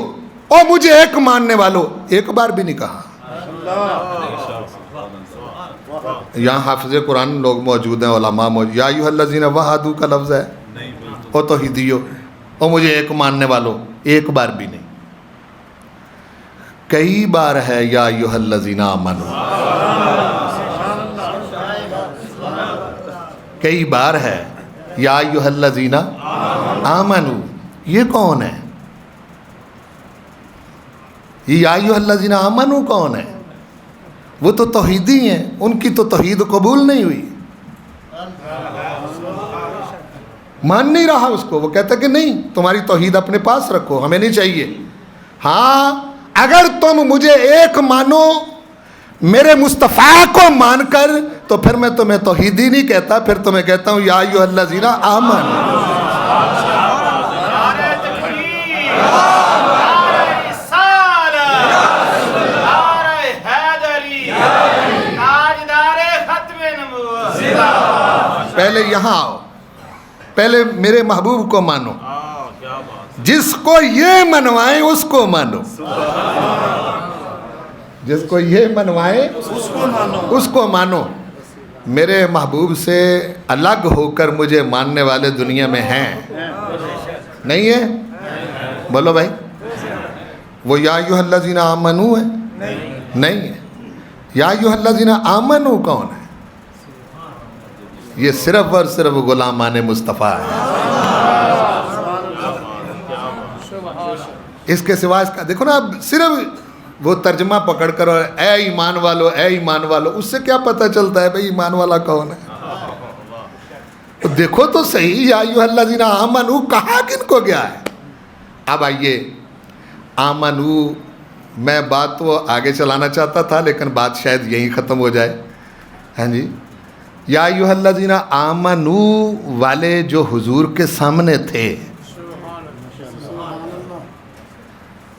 او مجھے ایک ماننے والو, ایک بار بھی نہیں کہا. یہاں حافظ قرآن لوگ موجود ہیں, علماء موجود. یا ایھا الذین وحدوا کا لفظ ہے, او توحیدیو, او مجھے ایک ماننے والو, ایک بار بھی نہیں. کئی بار ہے یا ایھا الذین آمنوا, کئی بار ہے یا ایھا الذین آمنوا. یہ کون ہے؟ یہ یا ایھا الذین آمنوا کون ہے؟ وہ تو توحیدی ہیں, ان کی تو توحید قبول نہیں ہوئی, مان نہیں رہا اس کو. وہ کہتا کہ نہیں, تمہاری توحید اپنے پاس رکھو, ہمیں نہیں چاہیے. ہاں اگر تم مجھے ایک مانو میرے مصطفیٰ کو مان کر, تو پھر میں تمہیں توحیدی نہیں کہتا, پھر تمہیں کہتا ہوں یا ایھا الذین آمنوا. پہلے یہاں آؤ, پہلے میرے محبوب کو مانو, جس کو یہ منوائیں اس کو مانو, جس کو یہ منوائیں اس کو مانو. میرے محبوب سے الگ ہو کر مجھے ماننے والے دنیا میں ہیں نہیں ہے؟ بولو بھائی, وہ یا ایھا الذین آمنوا ہے؟ نہیں ہے. یا ایھا الذین آمنوا کون ہے؟ یہ صرف اور صرف غلامان مصطفیٰ ہے. اس کے سوا اس کا دیکھو نا, اب صرف وہ ترجمہ پکڑ کر اے ایمان والو, اے ایمان والو, اس سے کیا پتہ چلتا ہے بھئی ایمان والا کون ہے؟ تو دیکھو تو صحیح, یا ایھا الذین آمنوا کہاں کن کو گیا ہے؟ اب آئیے, آمنوا, میں بات تو آگے چلانا چاہتا تھا لیکن بات شاید یہیں ختم ہو جائے. ہاں جی, یا ایھا الذین آمنو والے جو حضور کے سامنے تھے.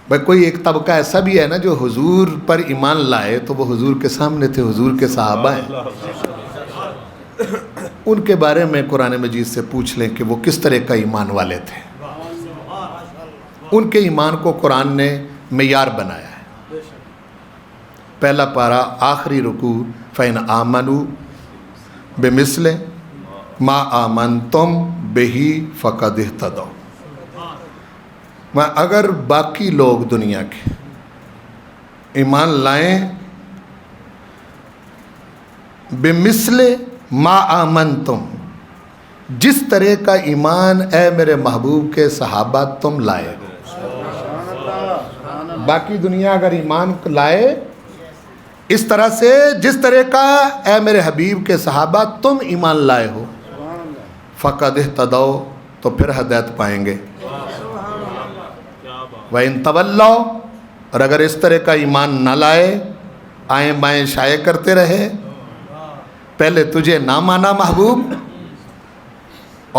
بھائی کوئی ایک طبقہ ایسا بھی ہے نا جو حضور پر ایمان لائے تو وہ حضور کے سامنے تھے، حضور کے صحابہ ہیں. ان کے بارے میں قرآن مجید سے پوچھ لیں کہ وہ کس طرح کا ایمان والے تھے. ان کے ایمان کو قرآن نے معیار بنایا ہے. پہلا پارہ آخری رکوع فَإِنْ آمَنُوا بِمِثْلِ مَا آمَنْتُمْ بِهِ فَقَدِ اهْتَدَوْا. اگر باقی لوگ دنیا کے ایمان لائیں بِمِثْلِ مَا آمَنْتُمْ، جس طرح کا ایمان اے میرے محبوب کے صحابہ تم لائے. باقی دنیا اگر ایمان لائے اس طرح سے جس طرح کا اے میرے حبیب کے صحابہ تم ایمان لائے ہو، فَقَدْ اهْتَدَوْا، تو پھر ہدایت پائیں گے. وَإِن تَوَلَّوْا، اور اگر اس طرح کا ایمان نہ لائے، آئیں بائیں شائع کرتے رہے، پہلے تجھے نہ مانا محبوب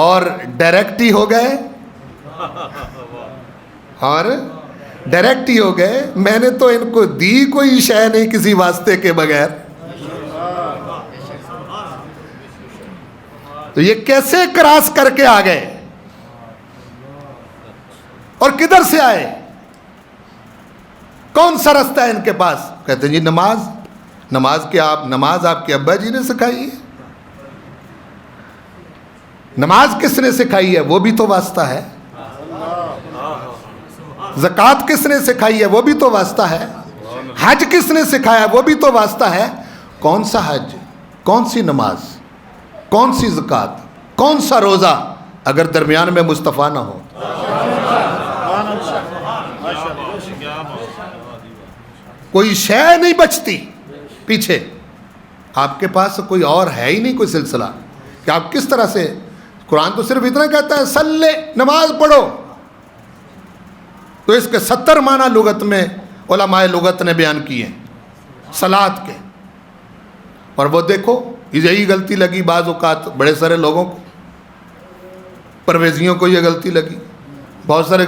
اور ڈائریکٹ ہی ہو گئے، اور ڈائریکٹ ہی ہو گئے. میں نے تو ان کو دی کوئی شے نہیں کسی واسطے کے بغیر. تو یہ کیسے کراس کر کے آ گئے اور کدھر سے آئے؟ کون سا رستہ ہے ان کے پاس؟ کہتے ہیں جی نماز آپ کے ابا جی نے سکھائی ہے. نماز کس نے سکھائی ہے؟ وہ بھی تو واسطہ ہے. زکوٰۃ کس نے سکھائی ہے؟ وہ بھی تو واسطہ ہے. حج کس نے سکھایا؟ وہ بھی تو واسطہ ہے. کون سا حج، کون سی نماز، کون سی زکوٰۃ، کون سا روزہ اگر درمیان میں مصطفیٰ نہ ہو؟ کوئی شے نہیں بچتی پیچھے. آپ کے پاس کوئی اور ہے ہی نہیں کوئی سلسلہ کہ آپ کس طرح سے. قرآن تو صرف اتنا کہتا ہے صلی، نماز پڑھو. تو اس کے 70 معنی لغت میں علماء لغت نے بیان کیے صلاۃ کے. اور وہ دیکھو یہی غلطی لگی بعض اوقات بڑے سارے لوگوں کو. پرویزیوں کو یہ غلطی لگی، بہت سارے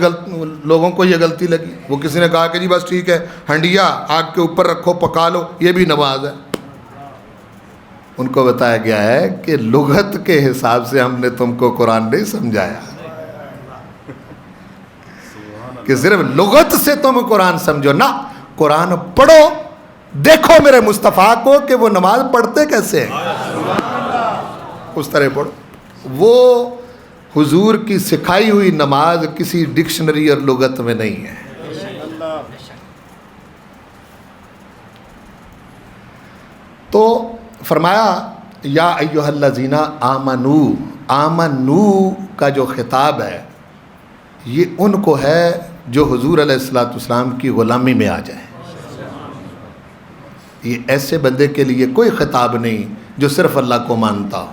لوگوں کو یہ غلطی لگی. وہ کسی نے کہا کہ جی بس ٹھیک ہے ہنڈیا آگ کے اوپر رکھو پکا لو، یہ بھی نماز ہے. ان کو بتایا گیا ہے کہ لغت کے حساب سے ہم نے تم کو قرآن نہیں سمجھایا کہ صرف لغت سے تم قرآن سمجھو. نہ، قرآن پڑھو، دیکھو میرے مصطفیٰ کو کہ وہ نماز پڑھتے کیسے ہیں، اس طرح پڑھو. وہ حضور کی سکھائی ہوئی نماز کسی ڈکشنری اور لغت میں نہیں ہے. تو فرمایا یا ایھا الذین آمنو. آمنو کا جو خطاب ہے یہ ان کو ہے جو حضور علیہ السلام کی غلامی میں آ جائیں. یہ ایسے بندے کے لیے کوئی خطاب نہیں جو صرف اللہ کو مانتا ہو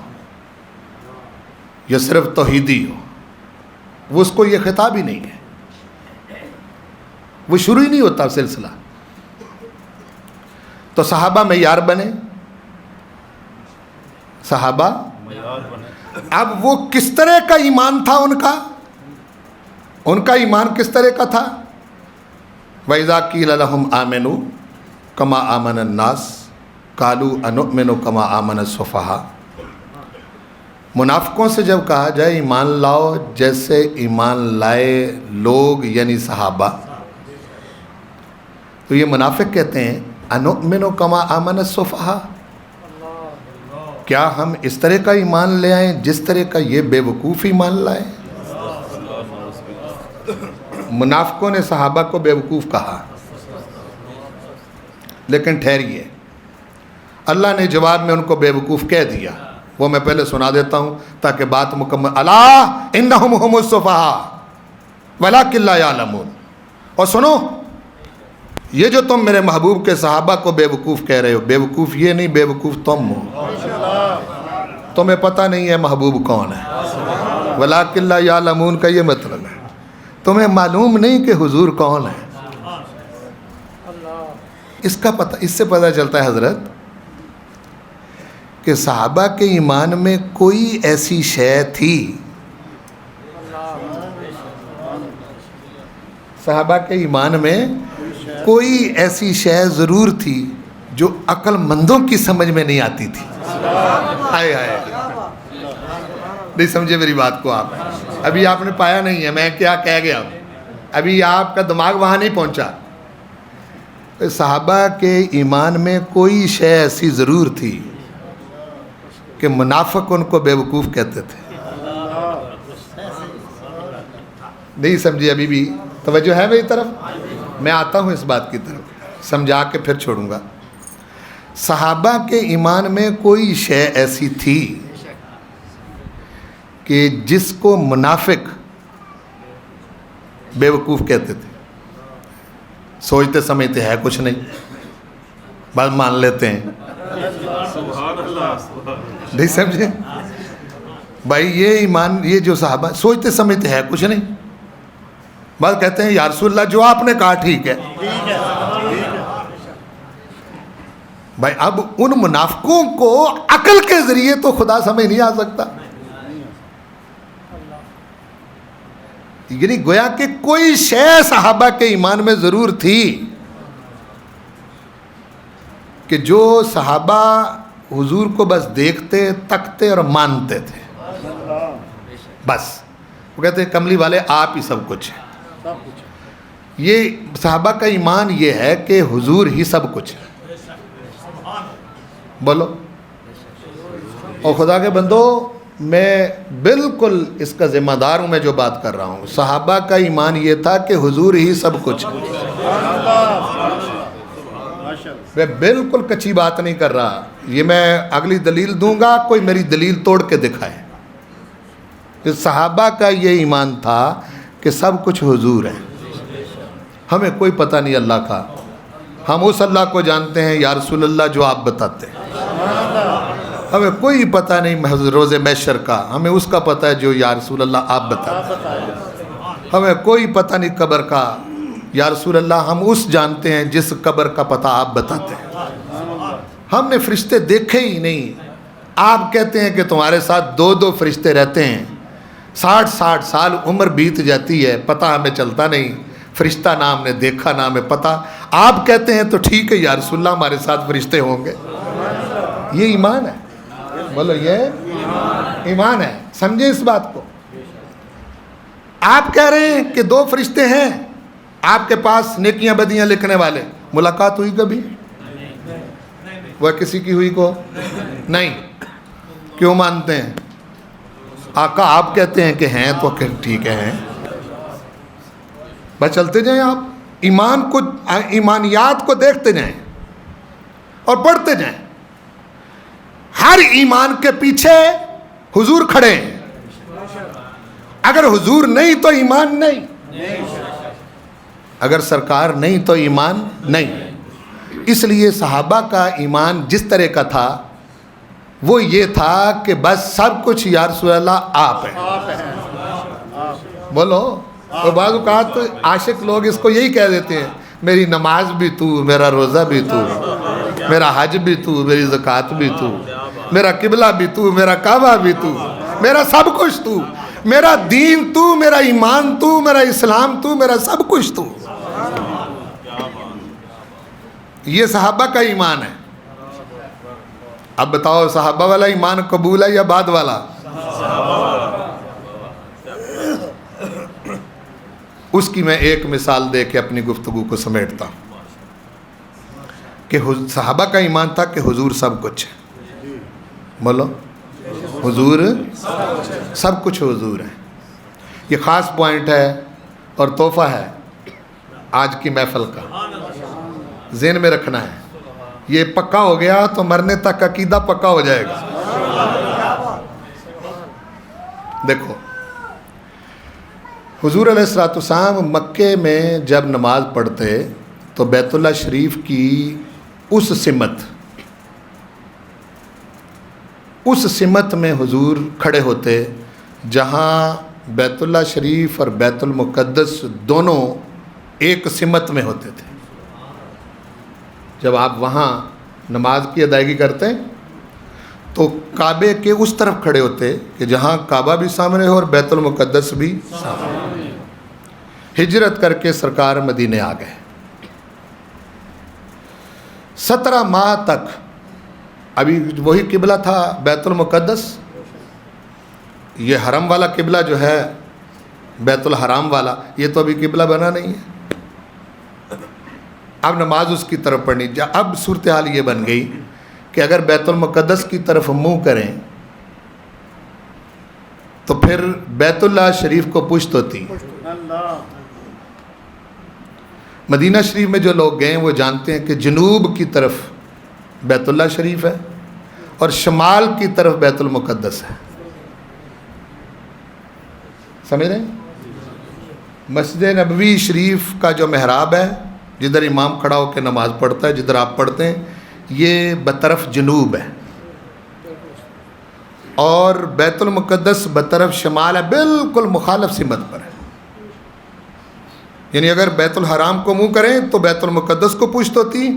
یا صرف توحیدی ہو. وہ اس کو یہ خطاب ہی نہیں ہے، وہ شروع ہی نہیں ہوتا سلسلہ. تو صحابہ معیار بنے. صحابہ اب وہ کس طرح کا ایمان تھا ان کا ایمان کس طرح کا تھا؟ وَإِذَا قِيلَ لَهُمْ آمِنُوا كَمَا آمَنَ النَّاسُ قَالُوا أَنُؤْمِنُ كَمَا آمَنَ السُّفَهَاءُ. منافقوں سے جب کہا جائے ایمان لاؤ جیسے ایمان لائے لوگ یعنی صحابہ، تو یہ منافق کہتے ہیں أَنُؤْمِنُ كَمَا آمَنَ السُّفَهَاءُ، کیا ہم اس طرح کا ایمان لے آئیں جس طرح کا یہ بے وقوف ایمان لائے؟ منافقوں نے صحابہ کو بے وقوف کہا. لیکن ٹھہریے، اللہ نے جواب میں ان کو بے وقوف کہہ دیا. وہ میں پہلے سنا دیتا ہوں تاکہ بات مکمل. الا انہم هم السفہاء ولکن لا یعلمون. اور سنو، یہ جو تم میرے محبوب کے صحابہ کو بے وقوف کہہ رہے ہو، بے وقوف یہ نہیں، بے وقوف تم ہو. تمہیں پتہ نہیں ہے محبوب کون ہے. ولکن لا یعلمون کا یہ مطلب ہے تمہیں معلوم نہیں کہ حضور کون ہے. اس کا پتہ، اس سے پتہ چلتا ہے حضرت کہ صحابہ کے ایمان میں کوئی ایسی شے تھی، صحابہ کے ایمان میں کوئی ایسی شے ضرور تھی جو عقل مندوں کی سمجھ میں نہیں آتی تھی۔ ہائے ہائے، نہیں سمجھے میری بات کو آپ؟ ابھی آپ نے پایا نہیں ہے میں کیا کہہ گیا، ابھی آپ کا دماغ وہاں نہیں پہنچا۔ صحابہ کے ایمان میں کوئی شے ایسی ضرور تھی کہ منافق ان کو بیوقوف کہتے تھے۔ نہیں سمجھے؟ ابھی بھی توجہ ہے میری طرف؟ میں آتا ہوں اس بات کی طرف، سمجھا کے پھر چھوڑوں گا۔ صحابہ کے ایمان میں کوئی شے ایسی تھی کہ جس کو منافق بیوقوف کہتے تھے، سوچتے سمجھتے ہے کچھ نہیں، بس مان لیتے ہیں۔ نہیں سمجھے بھائی؟ یہ ایمان، یہ جو صحابہ سوچتے سمجھتے ہے کچھ نہیں، بس کہتے ہیں یا رسول اللہ جو آپ نے کہا ٹھیک ہے۔ بھائی اب ان منافقوں کو عقل کے ذریعے تو خدا سمجھ نہیں آ سکتا، یعنی گویا کہ کوئی شے صحابہ کے ایمان میں ضرور تھی کہ جو صحابہ حضور کو بس دیکھتے، تکتے اور مانتے تھے، بس وہ کہتے ہیں کملی والے آپ ہی سب کچھ ہیں۔ یہ صحابہ کا ایمان یہ ہے کہ حضور ہی سب کچھ ہے۔ بولو۔ اور خدا کے بندو، میں بالکل اس کا ذمہ دار ہوں، میں جو بات کر رہا ہوں۔ صحابہ کا ایمان یہ تھا کہ حضور ہی سب کچھ ہے۔ میں بالکل کچی بات نہیں کر رہا، یہ میں اگلی دلیل دوں گا، کوئی میری دلیل توڑ کے دکھائے کہ صحابہ کا یہ ایمان تھا کہ سب کچھ حضور ہے، ہمیں کوئی پتہ نہیں اللہ کا، ہم اس اللہ کو جانتے ہیں یا رسول اللہ جو آپ بتاتے ہیں، ہمیں کوئی پتہ نہیں روز محشر کا، ہمیں اس کا پتہ ہے جو یا رسول اللہ آپ بتاتے ہیں، ہمیں کوئی پتہ نہیں قبر کا، یا رسول اللہ ہم اس جانتے ہیں جس قبر کا پتہ آپ بتاتے ہیں، ہم نے فرشتے دیکھے ہی نہیں، آپ کہتے ہیں کہ تمہارے ساتھ 2 فرشتے رہتے ہیں، 60 سال عمر بیت جاتی ہے، پتہ ہمیں چلتا نہیں، فرشتہ نہ ہم نے دیکھا نہ ہمیں پتہ، آپ کہتے ہیں تو ٹھیک ہے یا رسول اللہ ہمارے ساتھ فرشتے ہوں گے۔ یہ ایمان ہے، بولو یہ ایمان ہے۔ سمجھے اس بات کو؟ آپ کہہ رہے ہیں کہ 2 فرشتے ہیں آپ کے پاس نیکیاں بدیاں لکھنے والے، ملاقات ہوئی کبھی؟ وہ کسی کی ہوئی کو نہیں؟ کیوں مانتے ہیں؟ آقا آپ کہتے ہیں کہ ہیں تو ٹھیک ہے ہیں، بس چلتے جائیں۔ آپ ایمان کو، ایمانیات کو دیکھتے جائیں اور پڑھتے جائیں، ہر ایمان کے پیچھے حضور کھڑے ہیں، اگر حضور نہیں تو ایمان نہیں، اگر سرکار نہیں تو ایمان نہیں۔ اس لیے صحابہ کا ایمان جس طرح کا تھا وہ یہ تھا کہ بس سب کچھ یا رسول اللہ آپ ہیں۔ بولو۔ اور بعض اوقات عاشق لوگ اس کو یہی کہہ دیتے ہیں، میری نماز بھی تو، میرا روزہ بھی تو، میرا حج بھی تو، میری زکوٰۃ بھی تو، میرا قبلہ بھی تو، میرا کعبہ بھی تو، میرا سب کچھ تو، میرا دین تو، میرا ایمان تو، میرا اسلام تو، میرا سب کچھ تو۔ یہ صحابہ کا ایمان ہے۔ اب بتاؤ صحابہ والا ایمان قبول ہے یا بعد والا؟ اس کی میں ایک مثال دے کے اپنی گفتگو کو سمیٹتا ہوں کہ صحابہ کا ایمان تھا کہ حضور سب کچھ ہے۔ بولو، حضور سب کچھ حضور ہے۔ یہ خاص پوائنٹ ہے اور تحفہ ہے آج کی محفل کا، ذہن میں رکھنا ہے۔ یہ پکا ہو گیا تو مرنے تک عقیدہ پکا ہو جائے گا۔ دیکھو، حضور علیہ الصلوۃ والسلام مکے میں جب نماز پڑھتے تو بیت اللہ شریف کی اس سمت میں حضور کھڑے ہوتے جہاں بیت اللہ شریف اور بیت المقدس دونوں ایک سمت میں ہوتے تھے۔ جب آپ وہاں نماز کی ادائیگی کرتے تو کعبے کے اس طرف کھڑے ہوتے کہ جہاں کعبہ بھی سامنے ہو اور بیت المقدس بھی سامنے. ہجرت کر کے سرکار مدینے آ گئے. 17 ماہ تک ابھی وہی قبلہ تھا بیت المقدس. یہ حرم والا قبلہ جو ہے بیت الحرام والا, یہ تو ابھی قبلہ بنا نہیں ہے. اب نماز اس کی طرف پڑھنی. اب صورتحال یہ بن گئی کہ اگر بیت المقدس کی طرف منہ کریں تو پھر بیت اللہ شریف کو پشت ہوتی. مدینہ شریف میں جو لوگ گئے وہ جانتے ہیں کہ جنوب کی طرف بیت اللہ شریف ہے اور شمال کی طرف بیت المقدس ہے. سمجھ رہے ہیں؟ مسجد نبوی شریف کا جو محراب ہے, جدھر امام کھڑا ہو کے نماز پڑھتا ہے, جدھر آپ پڑھتے ہیں, یہ بطرف جنوب ہے, اور بیت المقدس بطرف شمال ہے, بالکل مخالف سمت پر ہے. یعنی اگر بیت الحرام کو منہ کریں تو بیت المقدس کو پشت ہوتی,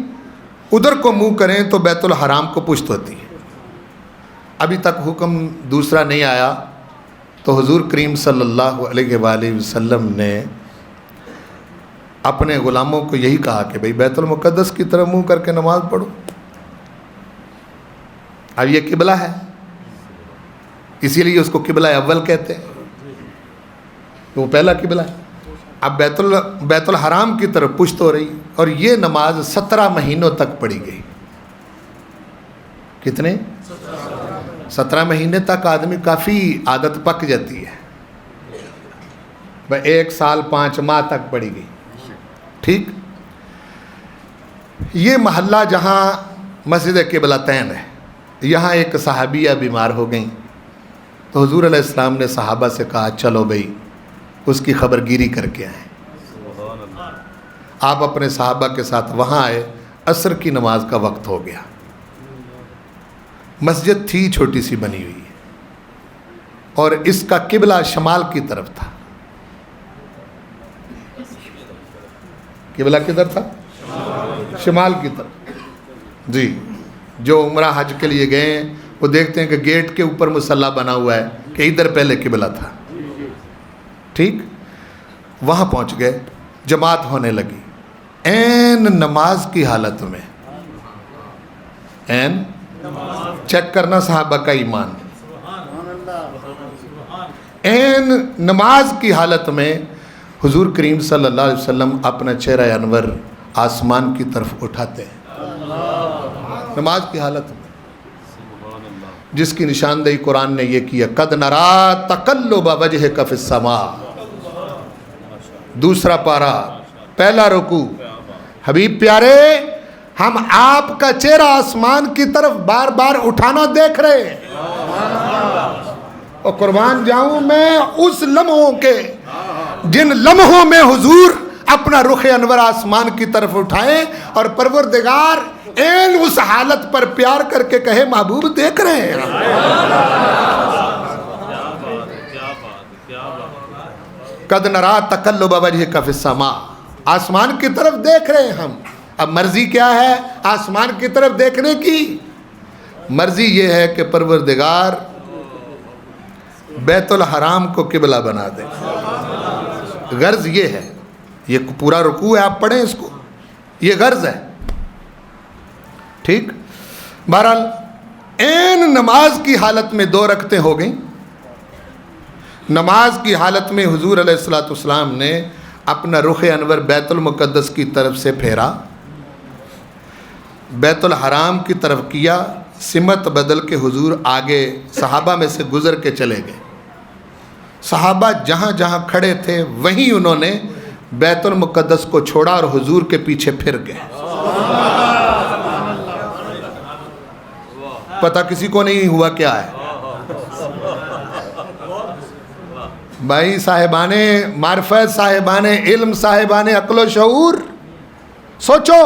ادھر کو منہ کریں تو بیت الحرام کو پشت ہوتی. ابھی تک حکم دوسرا نہیں آیا تو حضور کریم صلی اللہ علیہ وآلہ وسلم نے اپنے غلاموں کو یہی کہا کہ بھئی بیت المقدس کی طرف منہ کر کے نماز پڑھو. اب یہ قبلہ ہے, اسی لیے اس کو قبلہ اول کہتے ہیں, وہ پہلا قبلہ ہے. اب بیت الحرام کی طرف پشت ہو رہی, اور یہ نماز 17 مہینوں تک پڑھی گئی. کتنے؟ 17 مہینے تک آدمی کافی عادت پک جاتی ہے. 1 سال 5 ماہ تک پڑھی گئی. ٹھیک. یہ محلہ جہاں مسجد قبلتین ہے, یہاں ایک صحابیہ بیمار ہو گئیں تو حضور علیہ السلام نے صحابہ سے کہا چلو بھئی اس کی خبر گیری کر کے آئیں. آپ اپنے صحابہ کے ساتھ وہاں آئے. عصر کی نماز کا وقت ہو گیا. مسجد تھی چھوٹی سی بنی ہوئی اور اس کا قبلہ شمال کی طرف تھا. قبلہ کدھر تھا؟ شمال کی طرف. جی, جو عمرہ حج کے لیے گئے ہیں وہ دیکھتے ہیں کہ گیٹ کے اوپر مصلی بنا ہوا ہے کہ ادھر پہلے قبلہ تھا. ٹھیک. وہاں پہنچ گئے, جماعت ہونے لگی. عین نماز کی حالت میں, عین چیک کرنا صحابہ کا ایمان, عین نماز کی حالت میں حضور کریم صلی اللہ علیہ وسلم اپنا چہرہ انور آسمان کی طرف اٹھاتے ہیں. نماز کی حالت میں, جس کی نشاندہی قرآن نے یہ کیا, قد نرا تقلب وجہک فی السماء. دوسرا پارہ, پہلا رکوع. حبیب پیارے, ہم آپ کا چہرہ آسمان کی طرف بار بار اٹھانا دیکھ رہے ہیں, اور قربان جاؤں میں اس لمحوں کے جن لمحوں میں حضور اپنا رخ انور آسمان کی طرف اٹھائیں اور پروردگار عین اس حالت پر پیار کر کے کہے محبوب دیکھ رہے ہیں. قد نرا تقلب وجہک فی السماء. آسمان کی طرف دیکھ رہے ہیں ہم. اب مرضی کیا ہے آسمان کی طرف دیکھنے کی؟ مرضی یہ ہے کہ پروردگار بیت الحرام کو قبلہ بنا دے. غرض یہ ہے, یہ پورا رکوع ہے, آپ پڑھیں اس کو, یہ غرض ہے. ٹھیک. بہرحال عین نماز کی حالت میں 2 رکعتیں ہو گئیں. نماز کی حالت میں حضور علیہ السلام نے اپنا رخ انور بیت المقدس کی طرف سے پھیرا, بیت الحرام کی طرف کیا. سمت بدل کے حضور آگے صحابہ میں سے گزر کے چلے گئے. صحابہ جہاں جہاں کھڑے تھے وہیں انہوں نے بیت المقدس کو چھوڑا اور حضور کے پیچھے پھر گئے. پتہ کسی کو نہیں ہوا کیا ہے. بھائی صاحبان معرفت, صاحبان علم, صاحبان عقل و شعور, سوچو,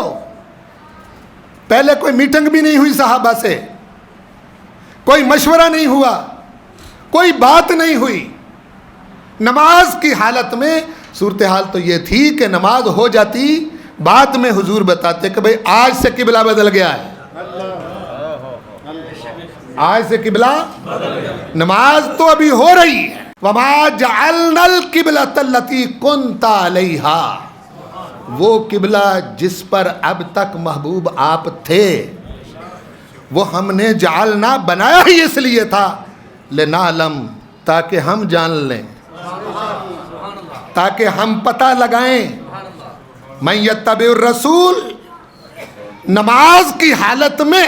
پہلے کوئی میٹنگ بھی نہیں ہوئی صحابہ سے, کوئی مشورہ نہیں ہوا, کوئی بات نہیں ہوئی. نماز کی حالت میں صورتحال تو یہ تھی کہ نماز ہو جاتی, بعد میں حضور بتاتے کہ بھئی آج سے قبلہ بدل گیا ہے. آج سے قبلہ نماز تو ابھی ہو رہی ہے. وَمَا جَعَلْنَا الْقِبْلَةَ الَّتِي كُنْتَ عَلَيْهَا، وہ قبلہ جس پر اب تک محبوب آپ تھے وہ ہم نے جعلنا بنایا ہی اس لیے تھا لِنَعْلَمْ، تاکہ ہم جان لیں، تاکہ ہم پتہ لگائیں مَن يَتَّبِعُ الرَّسُولَ، نماز کی حالت میں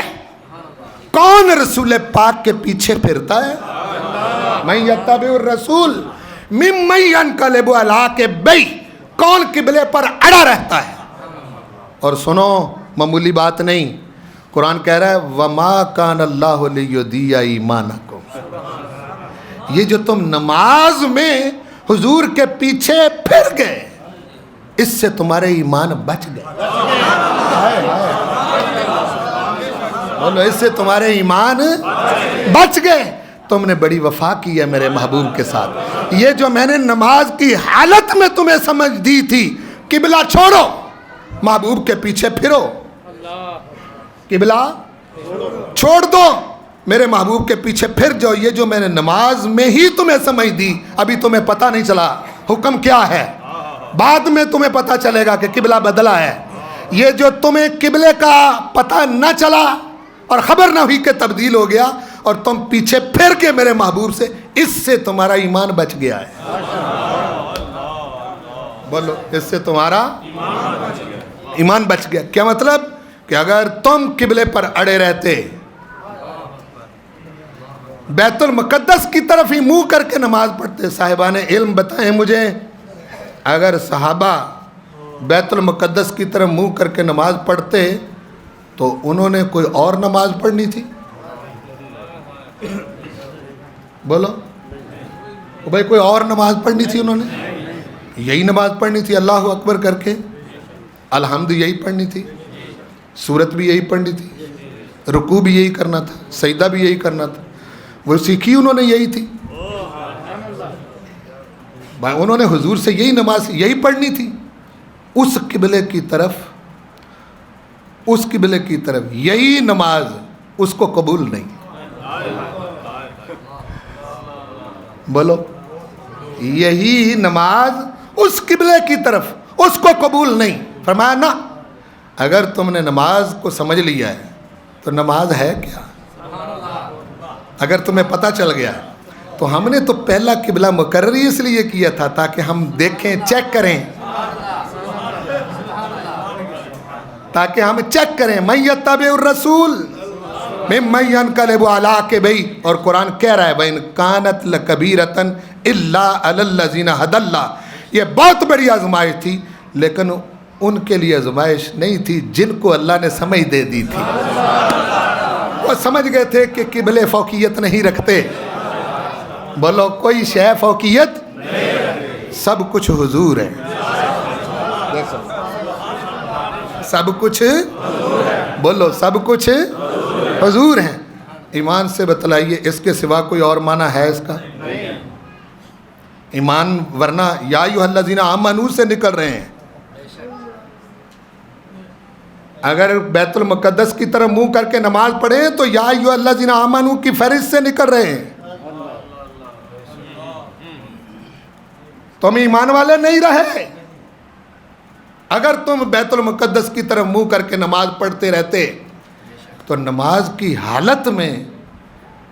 کون رسول پاک کے پیچھے پھرتا ہے. مَن يَتَّبِعُ الرَّسُولَ مِمَّن يَنْقَلِبُ عَلَىٰ عَقِبَيْهِ، کون قبلے پر اڑا رہتا ہے. اور سنو، معمولی بات نہیں، قرآن کہہ رہا ہے وَمَا كَانَ اللَّهُ لِيُضِيعَ إِيمَانَكُمْ، یہ جو تم نماز میں حضور کے پیچھے پھر گئے، اس سے تمہارے ایمان بچ گئے. بولو، اس سے تمہارے ایمان بچ گئے. تم نے بڑی وفا کی ہے میرے محبوب کے ساتھ. یہ جو میں نے نماز کی حالت میں تمہیں سمجھ دی تھی، قبلہ چھوڑو محبوب کے پیچھے پھرو، قبلہ چھوڑ دو میرے محبوب کے پیچھے پھر جاؤ. یہ جو میں نے نماز میں ہی تمہیں سمجھ دی، ابھی تمہیں پتہ نہیں چلا حکم کیا ہے، بعد میں تمہیں پتہ چلے گا کہ قبلہ بدلا ہے. یہ جو تمہیں قبلے کا پتہ نہ چلا اور خبر نہ ہوئی کہ تبدیل ہو گیا اور تم پیچھے پھر کے میرے محبوب سے، اس سے تمہارا ایمان بچ گیا ہے. بولو، اس سے تمہارا ایمان بچ گیا. کیا مطلب؟ کہ اگر تم قبلے پر اڑے رہتے، بیت المقدس کی طرف ہی منہ کر کے نماز پڑھتے. صاحبان علم بتائیں مجھے، اگر صحابہ بیت المقدس کی طرف منہ کر کے نماز پڑھتے تو انہوں نے کوئی اور نماز پڑھنی تھی؟ بولو بھائی، کوئی اور نماز پڑھنی تھی؟ انہوں نے یہی نماز پڑھنی تھی، اللہ اکبر کر کے الحمد یہی پڑھنی تھی، سورت بھی یہی پڑھنی تھی، رکوع بھی یہی کرنا تھا، سجدہ بھی یہی کرنا تھا. وہ سیکھی انہوں نے یہی تھی. انہوں نے حضور سے یہی نماز یہی پڑھنی تھی. اس قبلے کی طرف یہی نماز اس کو قبول نہیں. بولو، یہی نماز اس قبلے کی طرف اس کو قبول نہیں. فرمایا نہ، اگر تم نے نماز کو سمجھ لیا ہے تو نماز ہے کیا. اگر تمہیں پتہ چل گیا تو ہم نے تو پہلا قبلہ مقرر ہی اس لیے کیا تھا تاکہ ہم دیکھیں، چیک کریں، تاکہ ہم چیک کریں. مَن يَتَّبِعُ الرَّسُولَ مِمَّن يَنْقَلِبُ عَلَىٰ عَقِبَيْهِ، اور قرآن کہہ رہا ہے وَإِنْ كَانَتْ لَكَبِيرَةً إِلَّا عَلَى الَّذِينَ هَدَى اللَّهُ، یہ بہت بڑی آزمائش تھی، لیکن ان کے لیے آزمائش نہیں تھی جن کو اللہ نے سمجھ دے دی تھی. وہ سمجھ گئے تھے کہ قبلے فوقیت نہیں رکھتے. بولو، کوئی شے فوقیت نہیں، سب کچھ حضور ہے. سب کچھ، بولو سب کچھ حضور ہیں. ایمان سے بتلائیے، اس کے سوا کوئی اور معنی ہے اس کا؟ ایمان ورنہ یا ایھا الذین آمنوا سے نکل رہے ہیں. اگر بیت المقدس کی طرف منہ کر کے نماز پڑھیں تو یا ایھا الذین آمنوا کی فہرست سے نکل رہے ہیں. تم ایمان والے نہیں رہے. اگر تم بیت المقدس کی طرف منہ کر کے نماز پڑھتے رہتے تو نماز کی حالت میں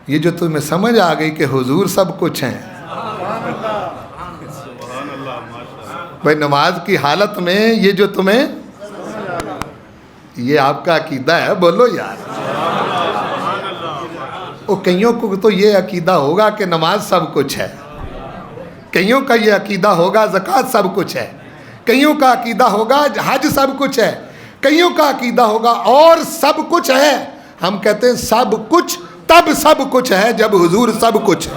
یہ جو تمہیں سمجھ آ گئی کہ حضور سب کچھ ہیں. بھائی، نماز کی حالت میں یہ جو تمہیں، یہ آپ کا عقیدہ ہے. بولو یار، وہ کئیوں کو تو یہ عقیدہ ہوگا کہ نماز سب کچھ ہے، کئیوں کا یہ عقیدہ ہوگا زکوٰۃ سب کچھ ہے، کئیوں کا عقیدہ ہوگا حج سب کچھ ہے، کئیوں کا عقیدہ ہوگا اور سب کچھ ہے. ہم کہتے ہیں سب کچھ تب سب کچھ ہے جب حضور سب کچھ ہے.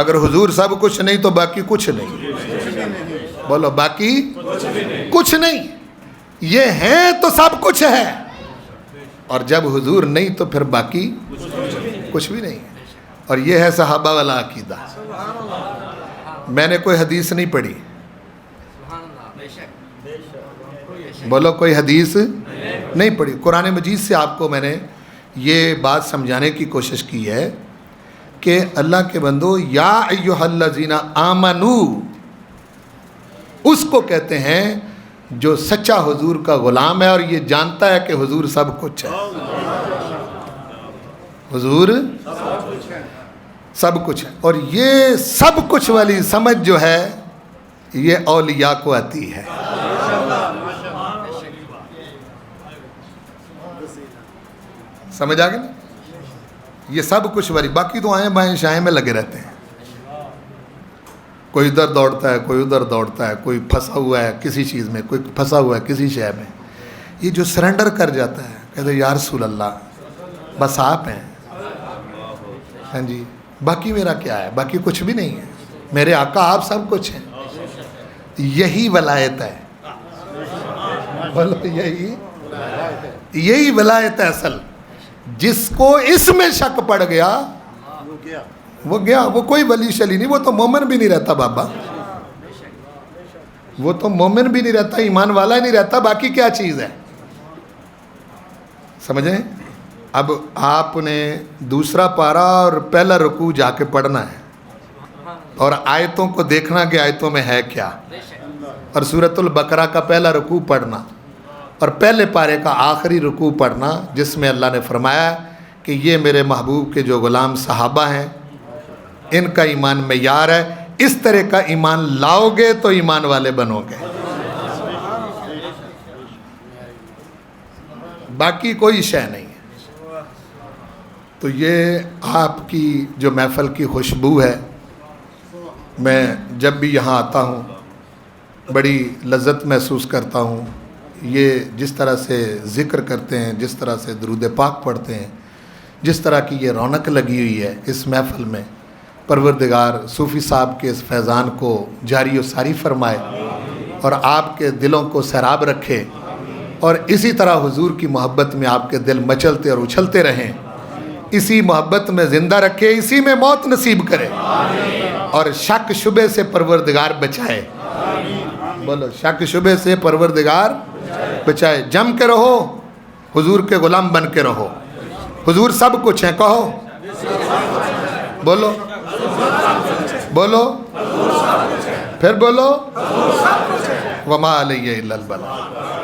اگر حضور سب کچھ نہیں تو باقی کچھ نہیں. بولو، باقی کچھ نہیں. یہ ہیں تو سب کچھ ہے، اور جب حضور نہیں تو پھر باقی کچھ بھی نہیں. اور یہ ہے صحابہ والا عقیدہ. میں نے کوئی حدیث نہیں پڑھی. بولو، کوئی حدیث نہیں پڑھی. قرآن مجید سے آپ کو میں نے یہ بات سمجھانے کی کوشش کی ہے کہ اللہ کے بندو یا ایھا الذین آمنو اس کو کہتے ہیں جو سچا حضور کا غلام ہے اور یہ جانتا ہے کہ حضور سب کچھ ہے. حضور سب کچھ ہے. اور یہ سب کچھ والی سمجھ جو ہے یہ اولیاء کو آتی ہے. سمجھ آ گئی نا؟ یہ سب کچھ والی. باقی تو آئیں بائیں شائیں میں لگے رہتے ہیں. کوئی ادھر دوڑتا ہے, کوئی ادھر دوڑتا ہے, کوئی پھنسا ہوا ہے کسی چیز میں, کوئی پھنسا ہوا ہے کسی شے میں. یہ جو سرنڈر کر جاتا ہے کہتے ہیں یا رسول اللہ بس آپ ہیں, ہاں جی باقی میرا کیا ہے, باقی کچھ بھی نہیں ہے, میرے آقا آپ سب کچھ ہیں. یہی ولایت ہے. بولو یہی ولایت ہے اصل. جس کو اس میں شک پڑ گیا وہ گیا. وہ کوئی ولی شلی نہیں, وہ تو مومن بھی نہیں رہتا بابا. وہ تو مومن بھی نہیں رہتا, ایمان والا ہی نہیں رہتا, باقی کیا چیز ہے. سمجھیں؟ اب آپ نے دوسرا پارا اور پہلا رکوع جا کے پڑھنا ہے اور آیتوں کو دیکھنا کہ آیتوں میں ہے کیا, اور سورۃ البقرہ کا پہلا رکوع پڑھنا اور پہلے پارے کا آخری رکوع پڑھنا جس میں اللہ نے فرمایا کہ یہ میرے محبوب کے جو غلام صحابہ ہیں ان کا ایمان معیار ہے. اس طرح کا ایمان لاؤ گے تو ایمان والے بنو گے, باقی کوئی شے نہیں ہے. تو یہ آپ کی جو محفل کی خوشبو ہے, میں جب بھی یہاں آتا ہوں بڑی لذت محسوس کرتا ہوں. یہ جس طرح سے ذکر کرتے ہیں, جس طرح سے درود پاک پڑھتے ہیں, جس طرح کی یہ رونق لگی ہوئی ہے اس محفل میں, پروردگار صوفی صاحب کے اس فیضان کو جاری و ساری فرمائے اور آپ کے دلوں کو سیراب رکھے, اور اسی طرح حضور کی محبت میں آپ کے دل مچلتے اور اچھلتے رہیں. اسی محبت میں زندہ رکھے, اسی میں موت نصیب کرے, اور شک شبے سے پروردگار بچائے. بولو شک شبے سے پروردگار بچائے. جم کے رہو, حضور کے غلام بن کے رہو. حضور سب کچھ ہیں, کہو بولو بولو پھر بولو وما علیہ الا البلاغ.